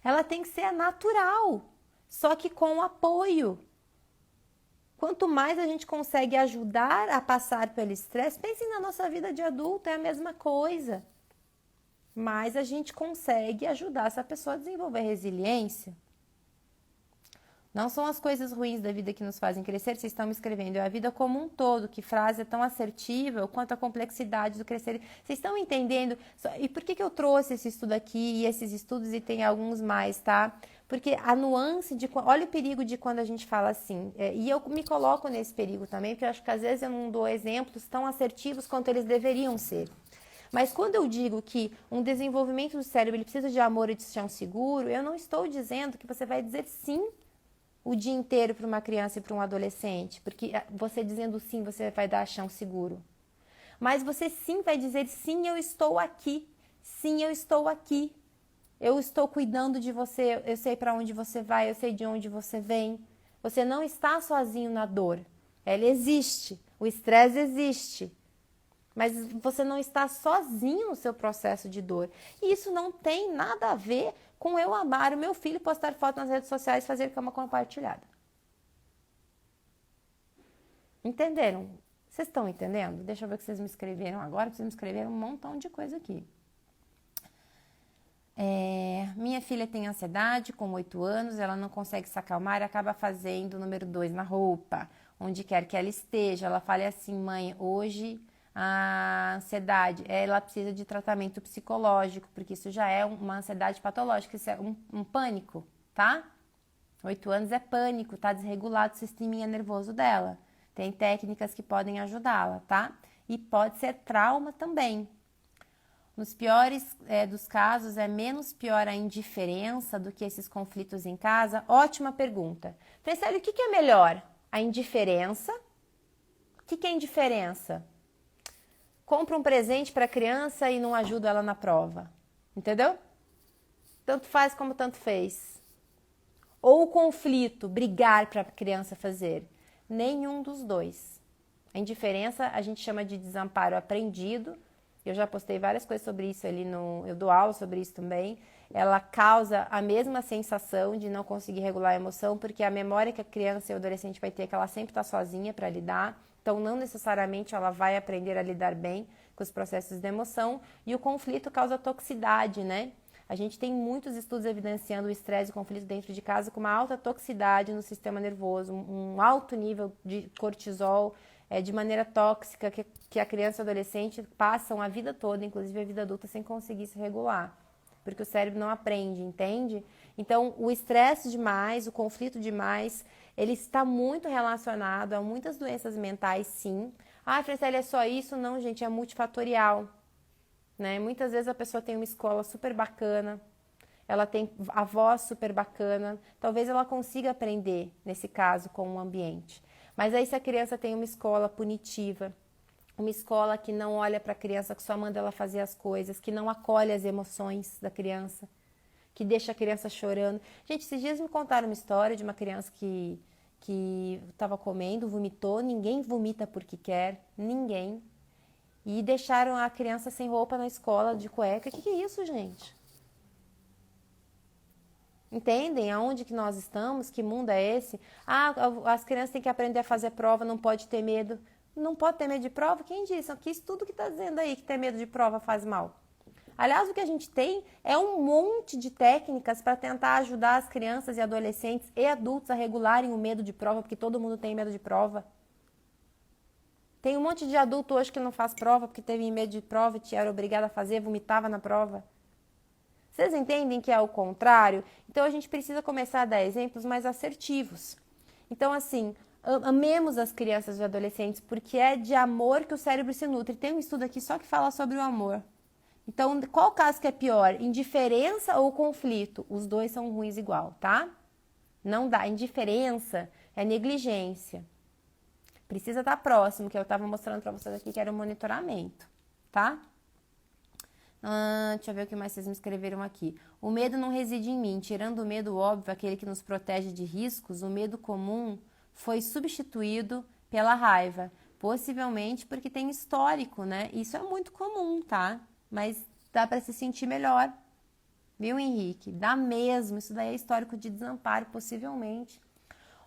Ela tem que ser natural, só que com apoio. Quanto mais a gente consegue ajudar a passar pelo estresse, pense na nossa vida de adulto, é a mesma coisa. Mais a gente consegue ajudar essa pessoa a desenvolver resiliência. Não são as coisas ruins da vida que nos fazem crescer, vocês estão me escrevendo, é a vida como um todo, que frase é tão assertiva, quanto a complexidade do crescer. Vocês estão entendendo? E por que eu trouxe esse estudo aqui e esses estudos e tem alguns mais, tá? Porque a nuance de... Olha o perigo de quando a gente fala assim, e eu me coloco nesse perigo também, porque eu acho que às vezes eu não dou exemplos tão assertivos quanto eles deveriam ser. Mas quando eu digo que um desenvolvimento do cérebro ele precisa de amor e de chão seguro, eu não estou dizendo que você vai dizer sim o dia inteiro para uma criança e para um adolescente, porque você dizendo sim, você vai dar chão seguro. Mas você sim vai dizer sim, eu estou aqui. Sim, eu estou aqui. Eu estou cuidando de você, eu sei para onde você vai, eu sei de onde você vem. Você não está sozinho na dor. Ela existe, o estresse existe. Mas você não está sozinho no seu processo de dor. E isso não tem nada a ver com eu amar o meu filho, postar foto nas redes sociais e fazer cama compartilhada. Entenderam? Vocês estão entendendo? Deixa eu ver o que vocês me escreveram agora, porque vocês me escreveram um montão de coisa aqui. Minha filha tem ansiedade, com 8 anos, ela não consegue se acalmar e acaba fazendo o número 2 na roupa, onde quer que ela esteja. Ela fala assim, mãe, hoje a ansiedade, ela precisa de tratamento psicológico, porque isso já é uma ansiedade patológica, isso é um pânico, tá? 8 anos é pânico, tá desregulado o sisteminha nervoso dela. Tem técnicas que podem ajudá-la, tá? E pode ser trauma também. Nos piores dos casos, é menos pior a indiferença do que esses conflitos em casa? Ótima pergunta. Franciele, o que é melhor? A indiferença? O que é indiferença? Compra um presente para a criança e não ajuda ela na prova. Entendeu? Tanto faz como tanto fez. Ou o conflito, brigar para a criança fazer. Nenhum dos dois. A indiferença a gente chama de desamparo aprendido. Eu já postei várias coisas sobre isso ali eu dou aula sobre isso também. Ela causa a mesma sensação de não conseguir regular a emoção, porque a memória que a criança e o adolescente vai ter é que ela sempre está sozinha para lidar. Então, não necessariamente ela vai aprender a lidar bem com os processos de emoção. E o conflito causa toxicidade, né? A gente tem muitos estudos evidenciando o estresse e o conflito dentro de casa com uma alta toxicidade no sistema nervoso, um alto nível de cortisol, de maneira tóxica, que a criança e o adolescente passam a vida toda, inclusive a vida adulta, sem conseguir se regular. Porque o cérebro não aprende, entende? Então, o estresse demais, o conflito demais, ele está muito relacionado a muitas doenças mentais, sim. Ah, Franciele, é só isso? Não, gente, é multifatorial. Né? Muitas vezes a pessoa tem uma escola super bacana, ela tem avó super bacana, talvez ela consiga aprender, nesse caso, com o ambiente. Mas aí se a criança tem uma escola punitiva, uma escola que não olha para a criança, que só manda ela fazer as coisas, que não acolhe as emoções da criança, que deixa a criança chorando. Gente, esses dias me contaram uma história de uma criança que estava comendo, vomitou, ninguém vomita porque quer, ninguém. E deixaram a criança sem roupa na escola, de cueca. O que é isso, gente? Entendem aonde que nós estamos? Que mundo é esse? Ah, as crianças têm que aprender a fazer prova, não pode ter medo. Não pode ter medo de prova? Quem disse? Que estudo que está dizendo aí que ter medo de prova faz mal? Aliás, o que a gente tem é um monte de técnicas para tentar ajudar as crianças e adolescentes e adultos a regularem o medo de prova, porque todo mundo tem medo de prova. Tem um monte de adulto hoje que não faz prova porque teve medo de prova e era obrigado a fazer, vomitava na prova. Vocês entendem que é o contrário? Então a gente precisa começar a dar exemplos mais assertivos. Então, assim, amemos as crianças e adolescentes porque é de amor que o cérebro se nutre. Tem um estudo aqui só que fala sobre o amor. Então, qual caso que é pior? Indiferença ou conflito? Os dois são ruins igual, tá? Não dá. Indiferença é negligência. Precisa estar próximo, que eu estava mostrando para vocês aqui, que era o monitoramento, tá? Deixa eu ver o que mais vocês me escreveram aqui. O medo não reside em mim. Tirando o medo óbvio, aquele que nos protege de riscos, o medo comum foi substituído pela raiva. Possivelmente porque tem histórico, né? Isso é muito comum, tá? Mas dá para se sentir melhor. Viu, Henrique? Dá mesmo. Isso daí é histórico de desamparo, possivelmente.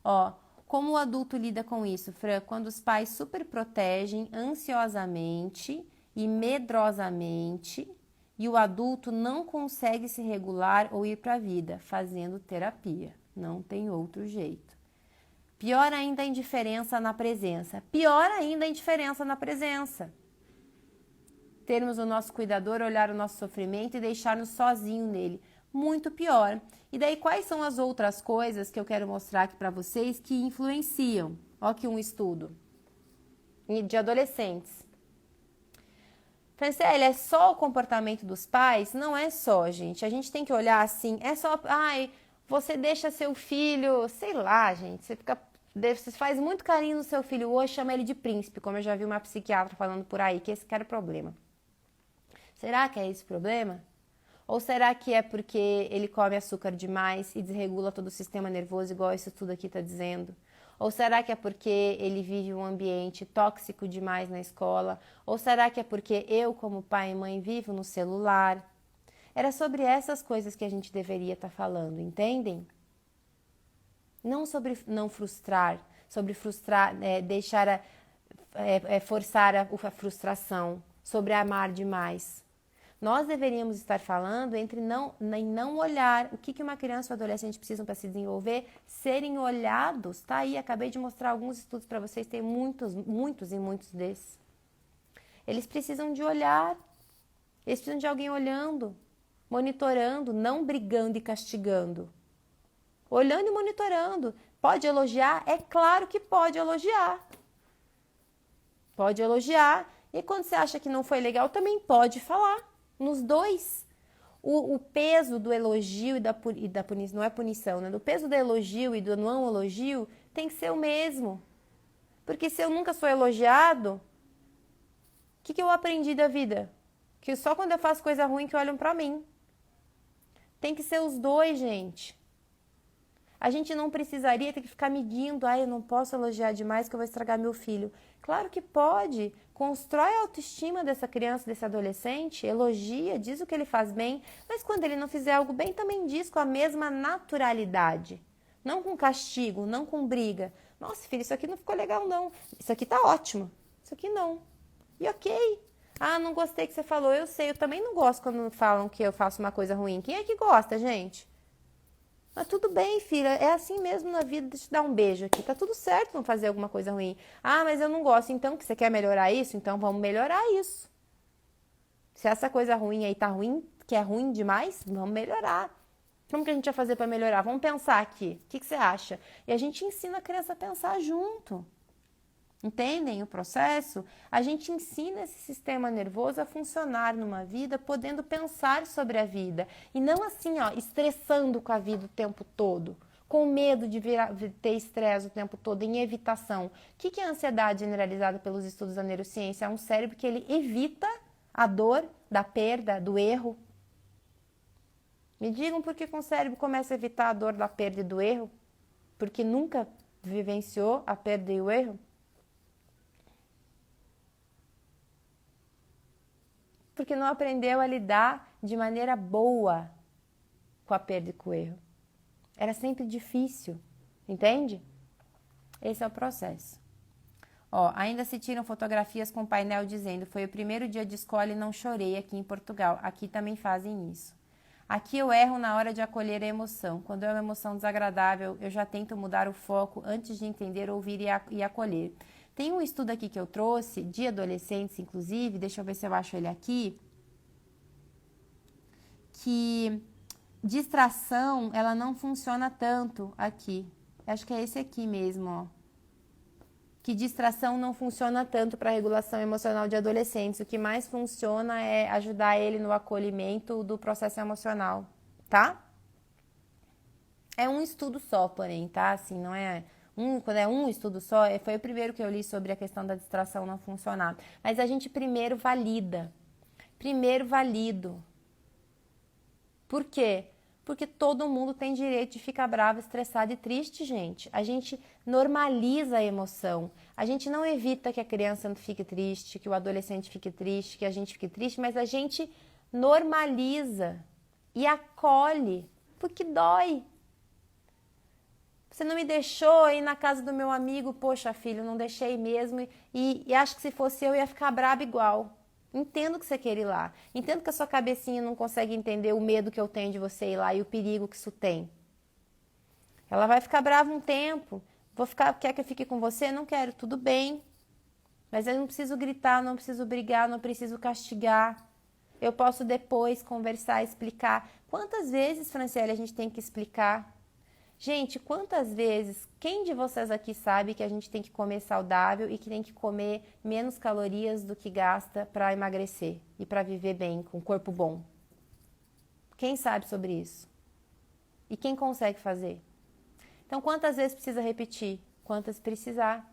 Ó, como o adulto lida com isso, Fran? Quando os pais superprotegem ansiosamente e medrosamente e o adulto não consegue se regular ou ir para a vida, fazendo terapia. Não tem outro jeito. Pior ainda a indiferença na presença. Pior ainda a indiferença na presença. Termos o nosso cuidador olhar o nosso sofrimento e deixar-nos sozinho nele. Muito pior. E daí, quais são as outras coisas que eu quero mostrar aqui para vocês que influenciam? Ó, aqui um estudo de adolescentes. Franciele, é só o comportamento dos pais? Não é só, gente. A gente tem que olhar assim, é só, ai, você deixa seu filho, sei lá, gente, você faz muito carinho no seu filho hoje, chama ele de príncipe, como eu já vi uma psiquiatra falando por aí, que esse que era o problema. Será que é esse o problema? Ou será que é porque ele come açúcar demais e desregula todo o sistema nervoso, igual isso tudo aqui está dizendo? Ou será que é porque ele vive um ambiente tóxico demais na escola? Ou será que é porque eu, como pai e mãe, vivo no celular? Era sobre essas coisas que a gente deveria estar falando, entendem? Não sobre não frustrar, sobre frustrar, deixar forçar a frustração, sobre amar demais. Nós deveríamos estar falando em não olhar o que uma criança ou adolescente precisam para se desenvolver, serem olhados. Tá aí, acabei de mostrar alguns estudos para vocês, tem muitos desses. Eles precisam de olhar, eles precisam de alguém olhando, monitorando, não brigando e castigando. Olhando e monitorando. Pode elogiar? É claro que pode elogiar. Pode elogiar. E quando você acha que não foi legal, também pode falar. Nos dois. O peso do elogio e da punição, não é punição, né? Do peso do elogio e do não elogio tem que ser o mesmo. Porque se eu nunca sou elogiado, o que eu aprendi da vida? Que só quando eu faço coisa ruim que olham pra mim. Tem que ser os dois, gente. A gente não precisaria ter que ficar medindo, eu não posso elogiar demais que eu vou estragar meu filho. Claro que pode. Constrói a autoestima dessa criança, desse adolescente, elogia, diz o que ele faz bem, mas quando ele não fizer algo bem, também diz com a mesma naturalidade. Não com castigo, não com briga. Nossa, filho, isso aqui não ficou legal, não. Isso aqui tá ótimo. Isso aqui não. E ok. Não gostei que você falou. Eu sei, eu também não gosto quando falam que eu faço uma coisa ruim. Quem é que gosta, gente? Mas tudo bem, filha, é assim mesmo na vida, deixa eu te dar um beijo aqui. Tá tudo certo não fazer alguma coisa ruim. Mas eu não gosto, então que você quer melhorar isso? Então vamos melhorar isso. Se essa coisa ruim aí tá ruim, que é ruim demais, vamos melhorar. Como que a gente vai fazer para melhorar? Vamos pensar aqui. O que você acha? E a gente ensina a criança a pensar junto. Entendem o processo? A gente ensina esse sistema nervoso a funcionar numa vida, podendo pensar sobre a vida. E não assim, estressando com a vida o tempo todo, com medo de ter estresse o tempo todo, em evitação. O que é a ansiedade generalizada pelos estudos da neurociência? É um cérebro que ele evita a dor da perda, do erro. Me digam por que o cérebro começa a evitar a dor da perda e do erro? Porque nunca vivenciou a perda e o erro? Porque não aprendeu a lidar de maneira boa com a perda e com o erro. Era sempre difícil, entende? Esse é o processo. Ó, ainda se tiram fotografias com painel dizendo: foi o primeiro dia de escola e não chorei aqui em Portugal. Aqui também fazem isso. Aqui eu erro na hora de acolher a emoção. Quando é uma emoção desagradável, eu já tento mudar o foco antes de entender, ouvir e acolher. Tem um estudo aqui que eu trouxe, de adolescentes, inclusive, deixa eu ver se eu acho ele aqui, que distração, ela não funciona tanto aqui. Acho que é esse aqui mesmo, ó. Que distração não funciona tanto para a regulação emocional de adolescentes. O que mais funciona é ajudar ele no acolhimento do processo emocional, tá? É um estudo só, porém, tá? Assim, não é quando é um estudo só, foi o primeiro que eu li sobre a questão da distração não funcionar. Mas a gente primeiro valida. Primeiro valido. Por quê? Porque todo mundo tem direito de ficar bravo, estressado e triste, gente. A gente normaliza a emoção. A gente não evita que a criança fique triste, que o adolescente fique triste, que a gente fique triste, mas a gente normaliza e acolhe, porque dói. Você não me deixou ir na casa do meu amigo, poxa, filho, não deixei mesmo, e acho que se fosse eu ia ficar brava igual. Entendo que você quer ir lá. Entendo que a sua cabecinha não consegue entender o medo que eu tenho de você ir lá e o perigo que isso tem. Ela vai ficar brava um tempo. Quer que eu fique com você? Não quero, tudo bem. Mas eu não preciso gritar, não preciso brigar, não preciso castigar. Eu posso depois conversar, explicar. Quantas vezes, Franciele, a gente tem que explicar? Gente, quantas vezes, quem de vocês aqui sabe que a gente tem que comer saudável e que tem que comer menos calorias do que gasta para emagrecer e para viver bem, com um corpo bom? Quem sabe sobre isso? E quem consegue fazer? Então, quantas vezes precisa repetir? Quantas precisar?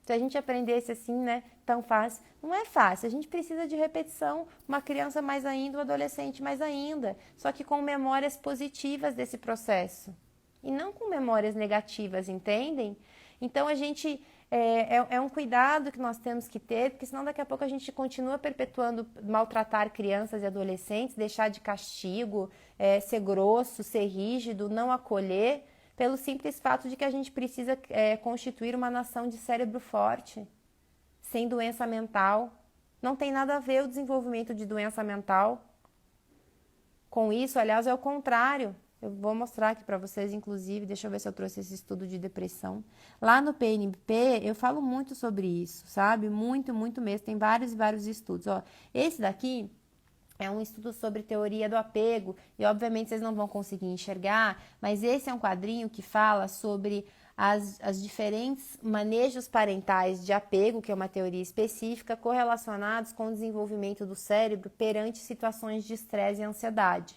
Se a gente aprendesse assim, né, tão fácil, não é fácil, a gente precisa de repetição, uma criança mais ainda, um adolescente mais ainda, só que com memórias positivas desse processo, e não com memórias negativas, entendem? Então a gente, é um cuidado que nós temos que ter, porque senão daqui a pouco a gente continua perpetuando maltratar crianças e adolescentes, deixar de castigo, ser grosso, ser rígido, não acolher, pelo simples fato de que a gente precisa constituir uma nação de cérebro forte, sem doença mental. Não tem nada a ver o desenvolvimento de doença mental com isso, aliás, é o contrário. Eu vou mostrar aqui para vocês, inclusive, deixa eu ver se eu trouxe esse estudo de depressão. Lá no PNP, eu falo muito sobre isso, sabe? Muito, muito mesmo. Tem vários e vários estudos. Ó, esse daqui é um estudo sobre teoria do apego e, obviamente, vocês não vão conseguir enxergar, mas esse é um quadrinho que fala sobre as diferentes manejos parentais de apego, que é uma teoria específica, correlacionados com o desenvolvimento do cérebro perante situações de estresse e ansiedade.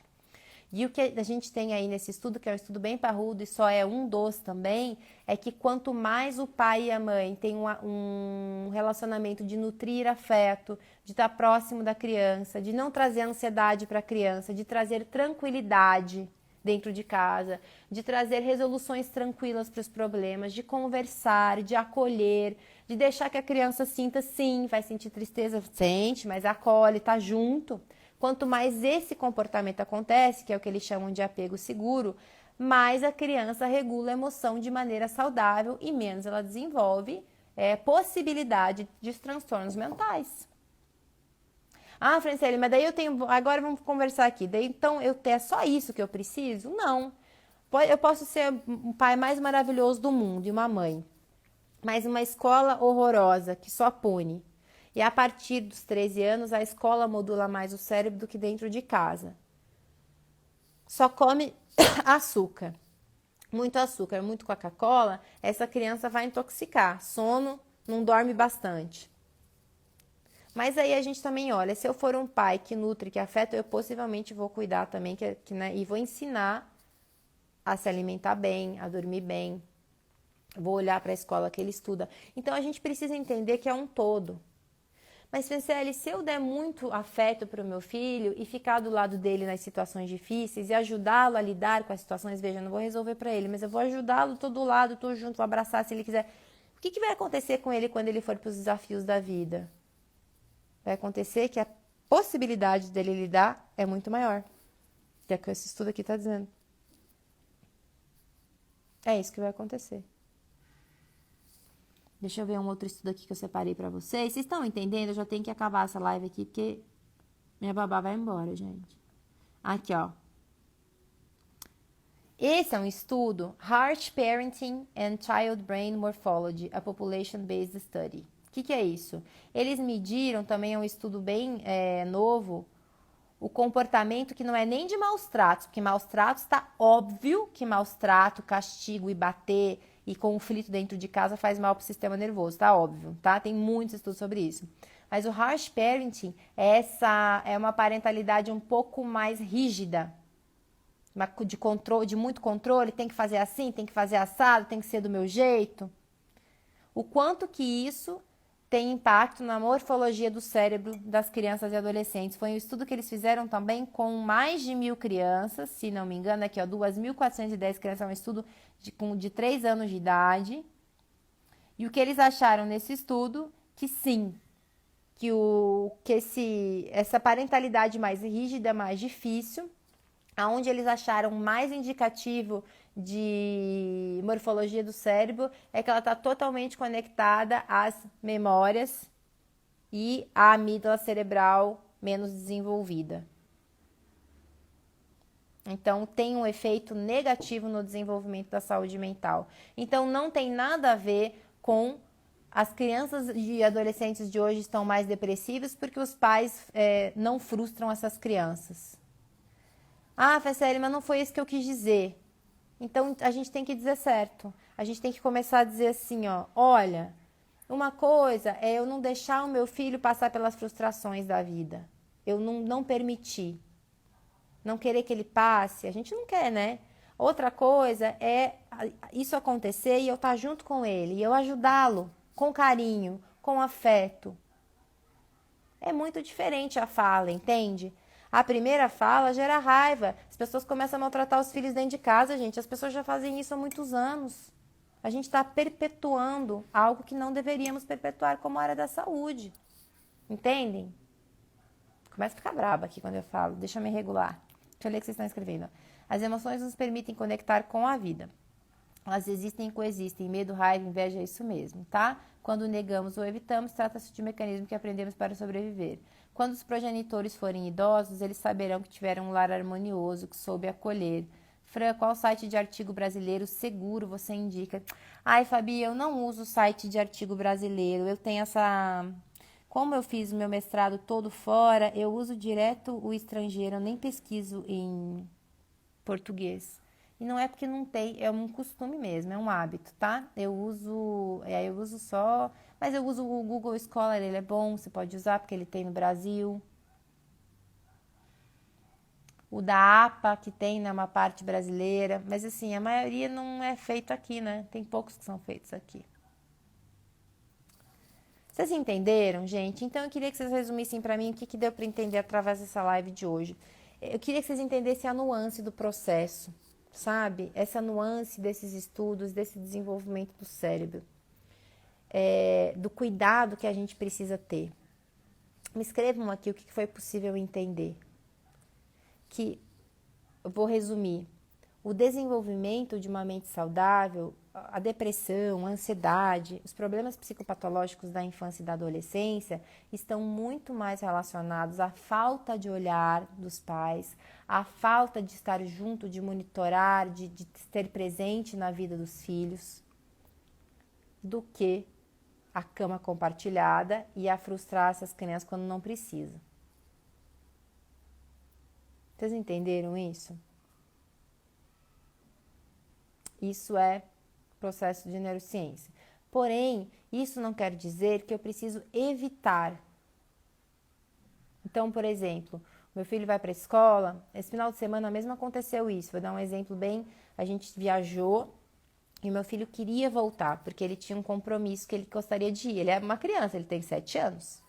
E o que a gente tem aí nesse estudo, que é um estudo bem parrudo e só é um dos também, é que quanto mais o pai e a mãe têm um relacionamento de nutrir afeto, de estar próximo da criança, de não trazer ansiedade para a criança, de trazer tranquilidade dentro de casa, de trazer resoluções tranquilas para os problemas, de conversar, de acolher, de deixar que a criança sinta sim, vai sentir tristeza, sente, mas acolhe, está junto. Quanto mais esse comportamento acontece, que é o que eles chamam de apego seguro, mais a criança regula a emoção de maneira saudável e menos ela desenvolve possibilidade de transtornos mentais. Ah, Franciele, mas daí eu tenho... Agora vamos conversar aqui. Daí, então, é só isso que eu preciso? Não. Eu posso ser um pai mais maravilhoso do mundo e uma mãe, mas uma escola horrorosa que só pune. E a partir dos 13 anos, a escola modula mais o cérebro do que dentro de casa. Só come açúcar. Muito Coca-Cola, essa criança vai intoxicar. Sono, não dorme bastante. Mas aí a gente também olha, se eu for um pai que nutre, que afeta, eu possivelmente vou cuidar também né, e vou ensinar a se alimentar bem, a dormir bem. Vou olhar para a escola que ele estuda. Então a gente precisa entender que é um todo. Mas, Franciele, se eu der muito afeto para o meu filho e ficar do lado dele nas situações difíceis e ajudá-lo a lidar com as situações, veja, eu não vou resolver para ele, mas eu vou ajudá-lo, estou do lado, estou junto, vou abraçar se ele quiser. O que vai acontecer com ele quando ele for para os desafios da vida? Vai acontecer que a possibilidade dele lidar é muito maior. Que é o que esse estudo aqui está dizendo. É isso que vai acontecer. Deixa eu ver um outro estudo aqui que eu separei para vocês. Vocês estão entendendo? Eu já tenho que acabar essa live aqui, porque minha babá vai embora, gente. Aqui, ó. Esse é um estudo, Heart Parenting and Child Brain Morphology, a Population-Based Study. O que é isso? Eles mediram, também é um estudo bem novo, o comportamento que não é nem de maus tratos, porque maus tratos está óbvio que maus trato, castigo e bater e conflito dentro de casa faz mal para o sistema nervoso, tá óbvio, tá? Tem muitos estudos sobre isso. Mas o harsh parenting é uma parentalidade um pouco mais rígida, de controle, de muito controle, tem que fazer assim, tem que fazer assado, tem que ser do meu jeito. O quanto que isso tem impacto na morfologia do cérebro das crianças e adolescentes. Foi um estudo que eles fizeram também com mais de 1.000 crianças, se não me engano, aqui ó, 2.410 crianças, é um estudo de 3 anos de idade. E o que eles acharam nesse estudo? Que sim, essa parentalidade mais rígida, mais difícil, aonde eles acharam mais indicativo de morfologia do cérebro é que ela está totalmente conectada às memórias e à amígdala cerebral menos desenvolvida. Então, tem um efeito negativo no desenvolvimento da saúde mental. Então, não tem nada a ver com as crianças e adolescentes de hoje estão mais depressivas porque os pais não frustram essas crianças. Ah, Fesseli, mas não foi isso que eu quis dizer. Então, a gente tem que dizer certo. A gente tem que começar a dizer assim, ó, olha, uma coisa é eu não deixar o meu filho passar pelas frustrações da vida. Eu não permitir. Não querer que ele passe. A gente não quer, né? Outra coisa é isso acontecer e eu estar junto com ele. E eu ajudá-lo com carinho, com afeto. É muito diferente a fala, entende? A primeira fala gera raiva. As pessoas começam a maltratar os filhos dentro de casa, gente. As pessoas já fazem isso há muitos anos. A gente está perpetuando algo que não deveríamos perpetuar como área da saúde. Entendem? Começa a ficar braba aqui quando eu falo. Deixa eu me regular. Deixa eu ler o que vocês estão escrevendo. As emoções nos permitem conectar com a vida. Elas existem e coexistem. Medo, raiva, inveja é isso mesmo, tá? Quando negamos ou evitamos, trata-se de um mecanismo que aprendemos para sobreviver. Quando os progenitores forem idosos, eles saberão que tiveram um lar harmonioso, que soube acolher. Fran, qual site de artigo brasileiro seguro você indica? Ai, Fabi, eu não uso site de artigo brasileiro. Eu tenho essa... Como eu fiz o meu mestrado todo fora, eu uso direto o estrangeiro. Eu nem pesquiso em português. E não é porque não tem, é um costume mesmo, é um hábito, tá? Eu uso só... Mas eu uso o Google Scholar, ele é bom, você pode usar porque ele tem no Brasil. O da APA, que tem numa parte brasileira. Mas assim, a maioria não é feito aqui, né? Tem poucos que são feitos aqui. Vocês entenderam, gente? Então eu queria que vocês resumissem pra mim o que deu pra entender através dessa live de hoje. Eu queria que vocês entendessem a nuance do processo, sabe? Essa nuance desses estudos, desse desenvolvimento do cérebro. Do cuidado que a gente precisa ter. Me escrevam aqui o que foi possível entender. Que eu vou resumir. O desenvolvimento de uma mente saudável, a depressão, a ansiedade, os problemas psicopatológicos da infância e da adolescência estão muito mais relacionados à falta de olhar dos pais, à falta de estar junto, de monitorar, de ter presente na vida dos filhos, do que a cama compartilhada e a frustrar essas crianças quando não precisa. Vocês entenderam isso? Isso é processo de neurociência. Porém, isso não quer dizer que eu preciso evitar. Então, por exemplo, meu filho vai para a escola, esse final de semana mesmo aconteceu isso. Vou dar um exemplo bem, a gente viajou e meu filho queria voltar, porque ele tinha um compromisso que ele gostaria de ir. Ele é uma criança, ele tem 7 anos.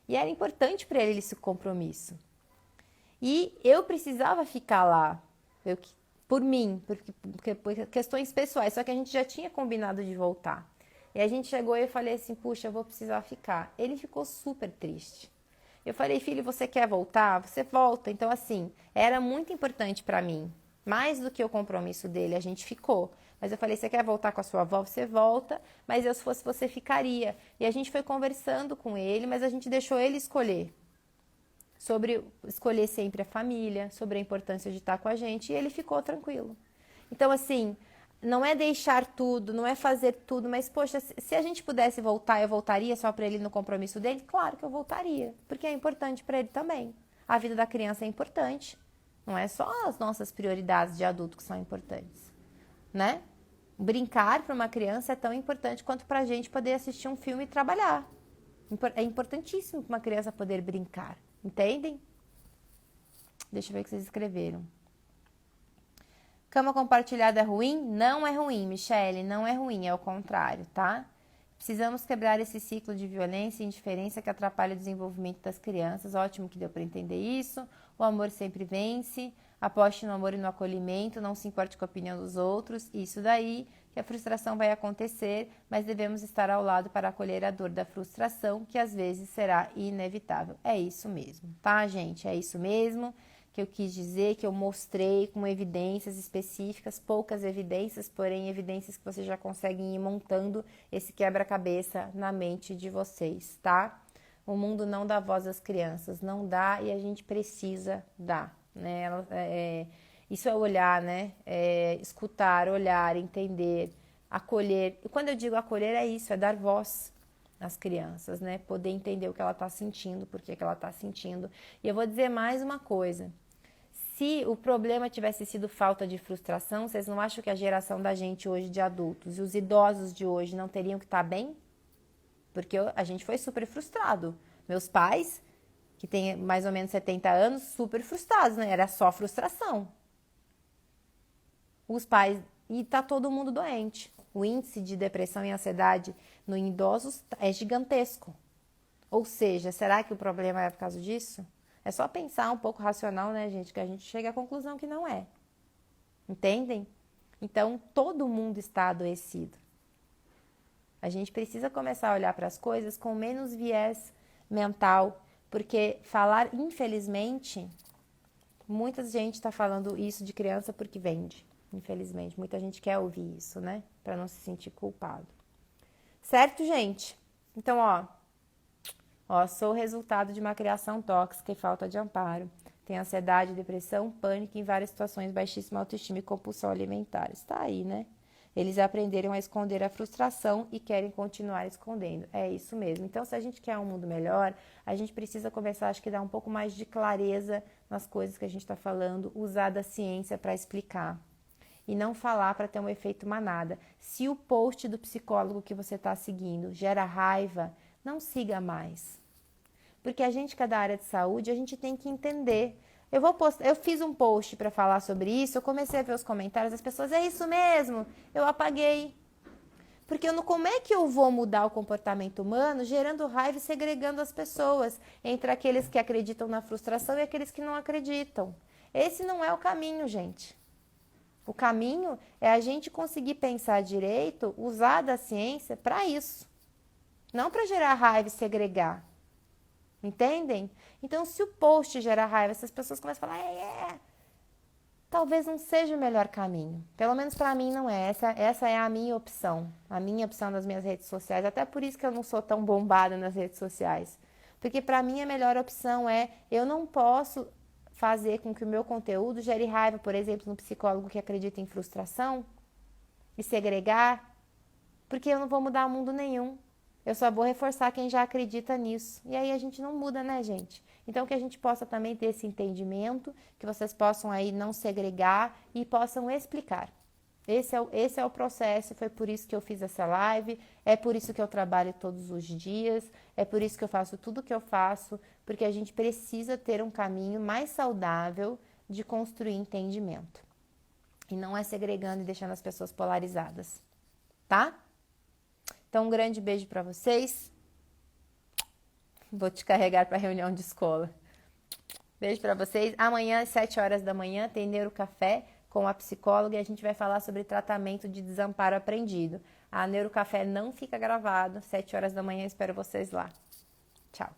E era importante para ele esse compromisso. E eu precisava ficar lá, por mim, por questões pessoais, só que a gente já tinha combinado de voltar. E a gente chegou e eu falei assim, puxa, eu vou precisar ficar. Ele ficou super triste. Eu falei, filho, você quer voltar? Você volta. Então, assim, era muito importante para mim. Mais do que o compromisso dele, a gente ficou. Mas eu falei, você quer voltar com a sua avó? Você volta, mas eu, se fosse você, ficaria. E a gente foi conversando com ele, mas a gente deixou ele escolher. Sobre escolher sempre a família, sobre a importância de estar com a gente, e ele ficou tranquilo. Então, assim, não é deixar tudo, não é fazer tudo, mas, poxa, se a gente pudesse voltar, eu voltaria só para ele no compromisso dele? Claro que eu voltaria, porque é importante para ele também. A vida da criança é importante, não é só as nossas prioridades de adulto que são importantes, né? Brincar para uma criança é tão importante quanto para a gente poder assistir um filme e trabalhar. É importantíssimo para uma criança poder brincar, entendem? Deixa eu ver o que vocês escreveram. Cama compartilhada é ruim? Não é ruim, Michele, não é ruim, é o contrário, tá? Precisamos quebrar esse ciclo de violência e indiferença que atrapalha o desenvolvimento das crianças. Ótimo que deu para entender isso. O amor sempre vence. Aposte no amor e no acolhimento, não se importe com a opinião dos outros. Isso daí, que a frustração vai acontecer, mas devemos estar ao lado para acolher a dor da frustração, que às vezes será inevitável. É isso mesmo, tá, gente? É isso mesmo que eu quis dizer, que eu mostrei com evidências específicas, poucas evidências, porém evidências que vocês já conseguem ir montando esse quebra-cabeça na mente de vocês, tá? O mundo não dá voz às crianças, não dá e a gente precisa dar, né? Isso é olhar, né? É escutar, olhar, entender, acolher. E quando eu digo acolher é isso, é dar voz às crianças, né? Poder entender o que ela está sentindo, por que ela está sentindo. E eu vou dizer mais uma coisa. Se o problema tivesse sido falta de frustração, vocês não acham que a geração da gente hoje de adultos e os idosos de hoje não teriam que estar bem? Porque a gente foi super frustrado. Meus pais, que têm mais ou menos 70 anos, super frustrados, né? Era só frustração. Os pais... E tá todo mundo doente. O índice de depressão e ansiedade no idosos é gigantesco. Ou seja, será que o problema é por causa disso? É só pensar um pouco racional, né, gente? Que a gente chega à conclusão que não é. Entendem? Então, todo mundo está adoecido. A gente precisa começar a olhar para as coisas com menos viés mental, porque falar, infelizmente, muita gente está falando isso de criança porque vende. Infelizmente, muita gente quer ouvir isso, né? Para não se sentir culpado. Certo, gente? Então, sou o resultado de uma criação tóxica e falta de amparo. Tenho ansiedade, depressão, pânico em várias situações, baixíssima autoestima e compulsão alimentar. Está aí, né? Eles aprenderam a esconder a frustração e querem continuar escondendo. É isso mesmo. Então, se a gente quer um mundo melhor, a gente precisa começar, acho que dar um pouco mais de clareza nas coisas que a gente está falando, usar da ciência para explicar. E não falar para ter um efeito manada. Se o post do psicólogo que você está seguindo gera raiva, não siga mais. Porque a gente que é da área de saúde, a gente tem que entender. Eu fiz um post para falar sobre isso, eu comecei a ver os comentários das pessoas, é isso mesmo, eu apaguei. Porque como é que eu vou mudar o comportamento humano gerando raiva e segregando as pessoas entre aqueles que acreditam na frustração e aqueles que não acreditam? Esse não é o caminho, gente. O caminho é a gente conseguir pensar direito, usar da ciência para isso. Não para gerar raiva e segregar. Entendem? Então, se o post gera raiva, essas pessoas começam a falar, talvez não seja o melhor caminho. Pelo menos para mim não é. Essa é a minha opção. A minha opção das minhas redes sociais. Até por isso que eu não sou tão bombada nas redes sociais. Porque para mim a melhor opção eu não posso fazer com que o meu conteúdo gere raiva, por exemplo, no psicólogo que acredita em frustração e segregar, porque eu não vou mudar o mundo nenhum. Eu só vou reforçar quem já acredita nisso. E aí a gente não muda, né, gente? Então, que a gente possa também ter esse entendimento, que vocês possam aí não segregar e possam explicar. Esse é o processo, foi por isso que eu fiz essa live, é por isso que eu trabalho todos os dias, é por isso que eu faço tudo que eu faço, porque a gente precisa ter um caminho mais saudável de construir entendimento. E não é segregando e deixando as pessoas polarizadas, tá? Então, um grande beijo para vocês. Vou te carregar para a reunião de escola. Beijo para vocês. Amanhã, às 7 horas da manhã, tem Neurocafé com a psicóloga e a gente vai falar sobre tratamento de desamparo aprendido. A Neurocafé não fica gravado. 7 horas da manhã, espero vocês lá. Tchau.